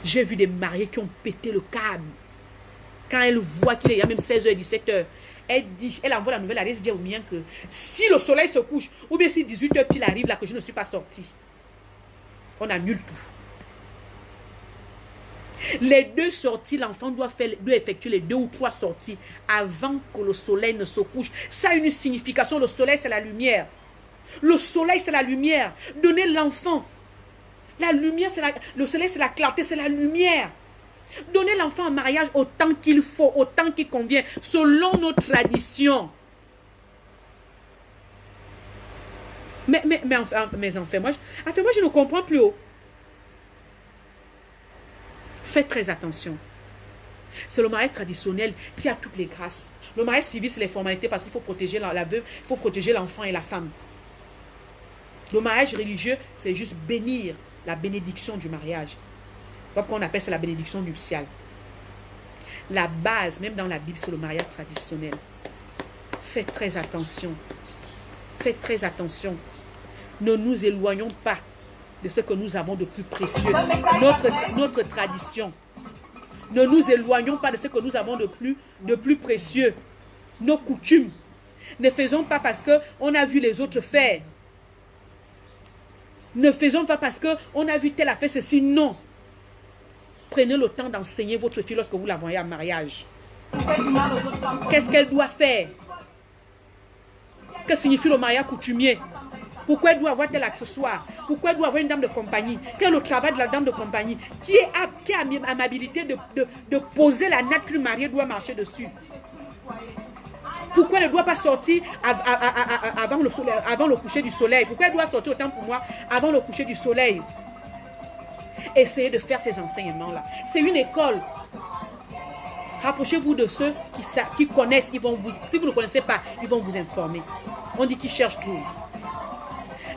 J'ai vu des mariés qui ont pété le câble. Quand elle voit qu'il est même 16h, 17h, elle envoie la nouvelle à Alice dire au mien que si le soleil se couche, ou bien si 18h pile arrive là que je ne suis pas sortie, on annule tout. Les deux sorties, l'enfant doit effectuer les 2 ou 3 sorties avant que le soleil ne se couche. Ça a une signification. Le soleil, c'est la lumière. Le soleil, c'est la lumière. Donnez l'enfant. La lumière, le soleil, c'est la clarté, c'est la lumière. Donnez l'enfant en mariage autant qu'il faut, autant qu'il convient, selon nos traditions. Mais enfin, mes enfants, moi, je ne comprends plus. Faites très attention. C'est le mariage traditionnel qui a toutes les grâces. Le mariage civil, c'est les formalités parce qu'il faut protéger la veuve, il faut protéger l'enfant et la femme. Le mariage religieux, c'est juste bénir la bénédiction du mariage. On appelle ça la bénédiction nuptiale. La base, même dans la Bible, c'est le mariage traditionnel. Faites très attention. Faites très attention. Ne nous éloignons pas de ce que nous avons de plus précieux. Notre tradition. Ne nous éloignons pas de ce que nous avons de plus précieux. Nos coutumes. Ne faisons pas parce qu'on a vu les autres faire. Ne faisons pas parce qu'on a vu tel a fait ceci. Non. Prenez le temps d'enseigner votre fille lorsque vous la voyez en mariage. Qu'est-ce qu'elle doit faire? Que signifie le mariage coutumier? Pourquoi elle doit avoir tel accessoire? Pourquoi elle doit avoir une dame de compagnie? Quel est le travail de la dame de compagnie? Qui a l'amabilité de poser la natte que le marié doit marcher dessus? Pourquoi elle ne doit pas sortir avant le coucher du soleil? Pourquoi elle doit sortir autant pour moi avant le coucher du soleil? Essayez de faire ces enseignements-là. C'est une école. Rapprochez-vous de ceux qui connaissent. Si vous ne connaissez pas, ils vont vous informer. On dit qu'ils cherchent tout.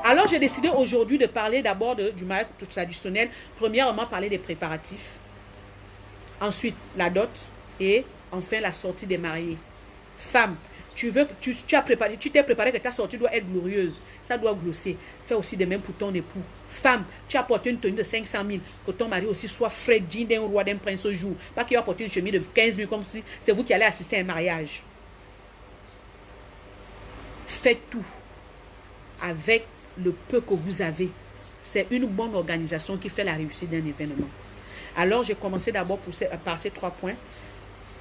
Alors, j'ai décidé aujourd'hui de parler d'abord du mariage traditionnel. Premièrement, parler des préparatifs. Ensuite, la dot. Et enfin, la sortie des mariés. Femme, tu t'es préparé que ta sortie doit être glorieuse. Ça doit glosser. Fais aussi de même pour ton époux. Femme, tu as porté une tenue de 500 000. Que ton mari aussi soit frais, digne d'un roi, d'un prince au jour. Pas qu'il va porter une chemise de 15 000 comme si c'est vous qui allez assister à un mariage. Faites tout avec le peu que vous avez. C'est une bonne organisation qui fait la réussite d'un événement. Alors, j'ai commencé d'abord par ces 3 points.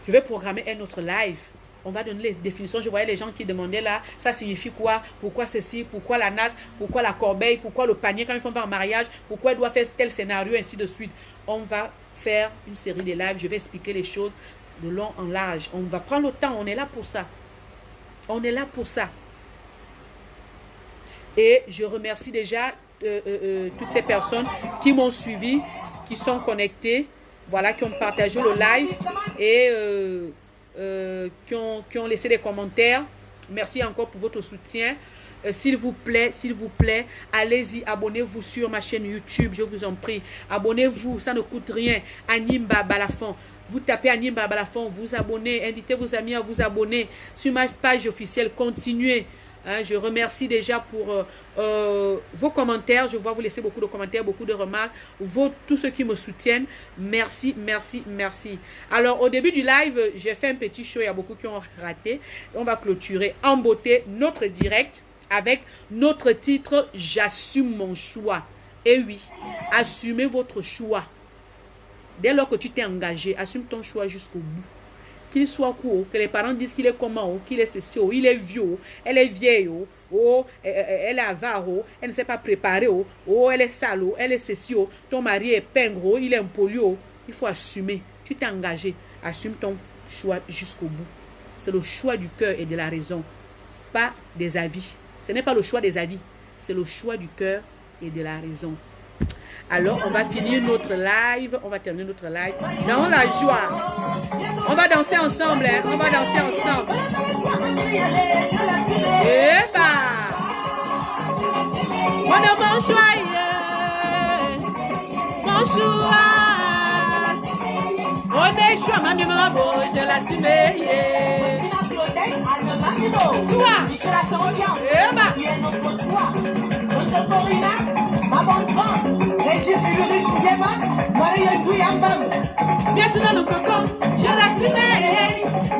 Je vais programmer un autre live. On va donner les définitions. Je voyais les gens qui demandaient là, ça signifie quoi? Pourquoi ceci? Pourquoi la nasse? Pourquoi la corbeille? Pourquoi le panier quand ils font un mariage? Pourquoi elle doit faire tel scénario, ainsi de suite. On va faire une série de lives. Je vais expliquer les choses de long en large. On va prendre le temps. On est là pour ça. On est là pour ça. Et je remercie déjà toutes ces personnes qui m'ont suivi, qui sont connectées, voilà, qui ont partagé le live et qui ont laissé des commentaires. Merci encore pour votre soutien. S'il vous plaît, allez-y, abonnez-vous sur ma chaîne YouTube, je vous en prie. Abonnez-vous, ça ne coûte rien. Animba Balafon. Vous tapez Animba Balafon, vous abonnez, invitez vos amis à vous abonner sur ma page officielle. Continuez. Je remercie déjà pour vos commentaires. Je vois vous laisser beaucoup de commentaires, beaucoup de remarques. Tous ceux qui me soutiennent, merci, merci, merci. Alors, au début du live, j'ai fait un petit show. Il y a beaucoup qui ont raté. On va clôturer en beauté notre direct avec notre titre « J'assume mon choix ». Et oui, assumez votre choix. Dès lors que tu t'es engagé, assume ton choix jusqu'au bout. Qu'il soit court, que les parents disent qu'il est comment, qu'il est ceci, il est vieux, elle est vieille, elle est avare, elle ne s'est pas préparée, elle est sale, elle est ceci, ton mari est pingre, il est impoli. Il faut assumer. Tu t'es engagé, assume ton choix jusqu'au bout. C'est le choix du cœur et de la raison, pas des avis. Ce n'est pas le choix des avis, c'est le choix du cœur et de la raison. Alors, on va finir notre live. On va terminer notre live dans la joie. On va danser ensemble. Hein? On va danser ensemble. Et bah! Mon choix. Mon choix. On est chaud, ma maman, je l'assume. Toi, maintenant le coco, je l'assume.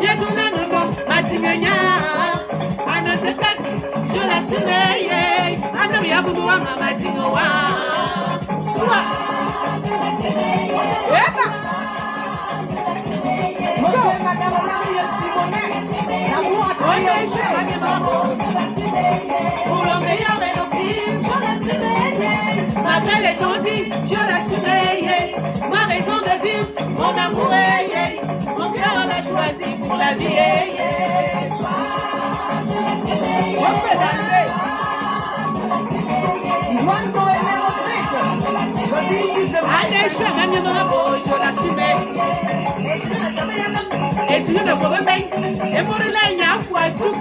Maintenant le nom, ma tigna. Je l'assume. Anamia Bouboua, ma tignoa. Toi, pour le meilleur et le pire, malgré les envies, je l'assume. Ma raison de vivre, mon amour, mon cœur l'a choisi pour la vie. On peut danser. Allez, je l'assume. Et tu ne peux pas. Et pour le lait, il y a un foie tout.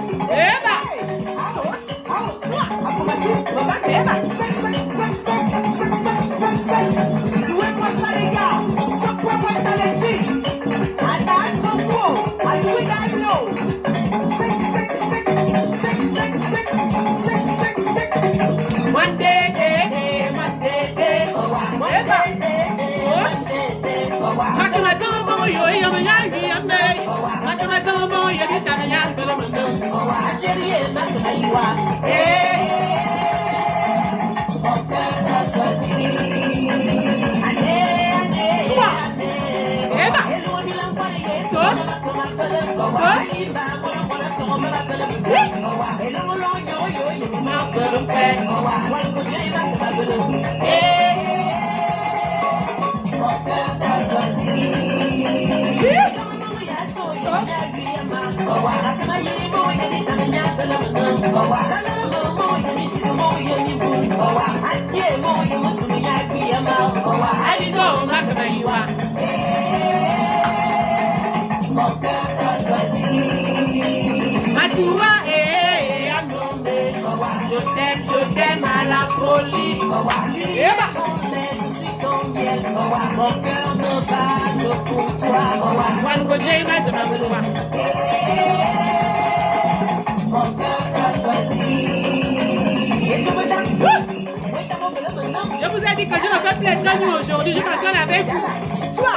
Je t'aime à la folie. Mon cœur ne bat pour toi. Mon cœur je vous ai dit que je ne fais plus être nous aujourd'hui, je m'entends avec vous. Toi,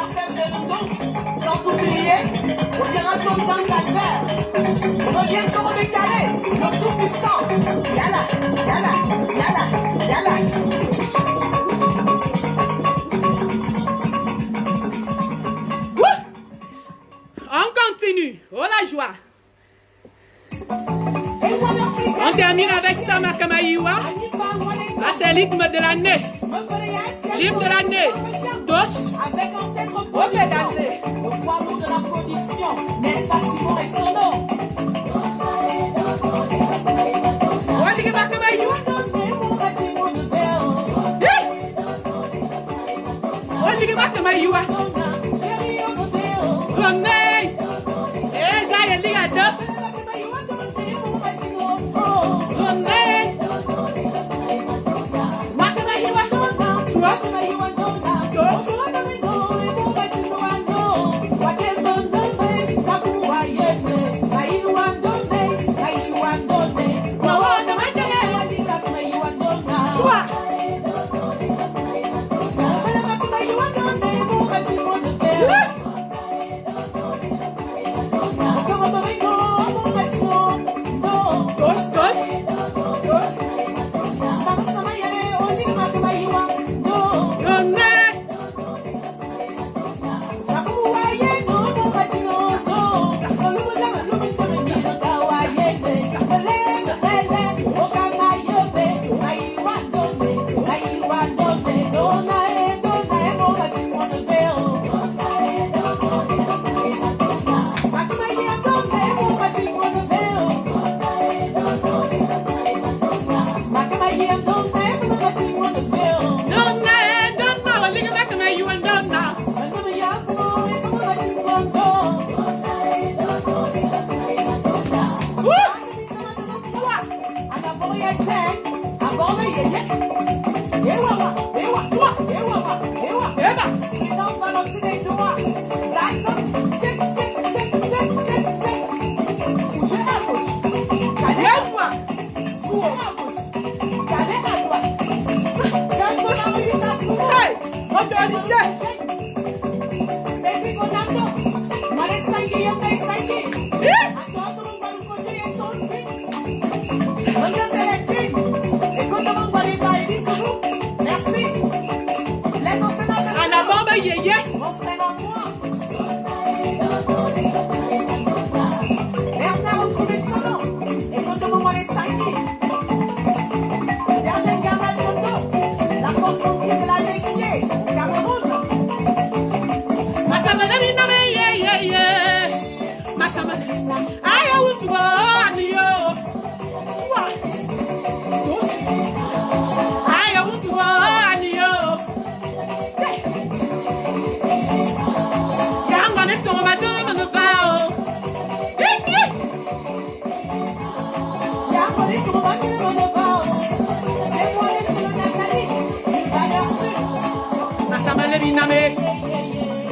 Marcel Delundo, sans oublier Opération dans le calvaire. On revient comme on est calé, le tour du temps. Yala, yala, yala, yala. On continue. Oh la joie. On termine avec Sama Kamayiwa. Là, c'est le rythme de l'année. Rythme de l'année. Dos. Avec ancêtre danser. Le poids lourd de la production. N'est-ce pas Simon et Sono?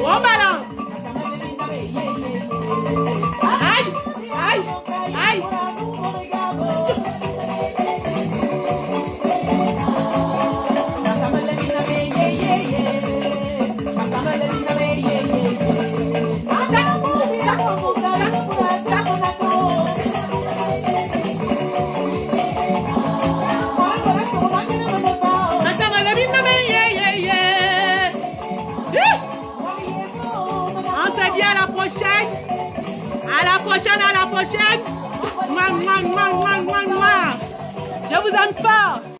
On balance. Aïe, aïe, aïe. À la prochaine. Je vous aime fort.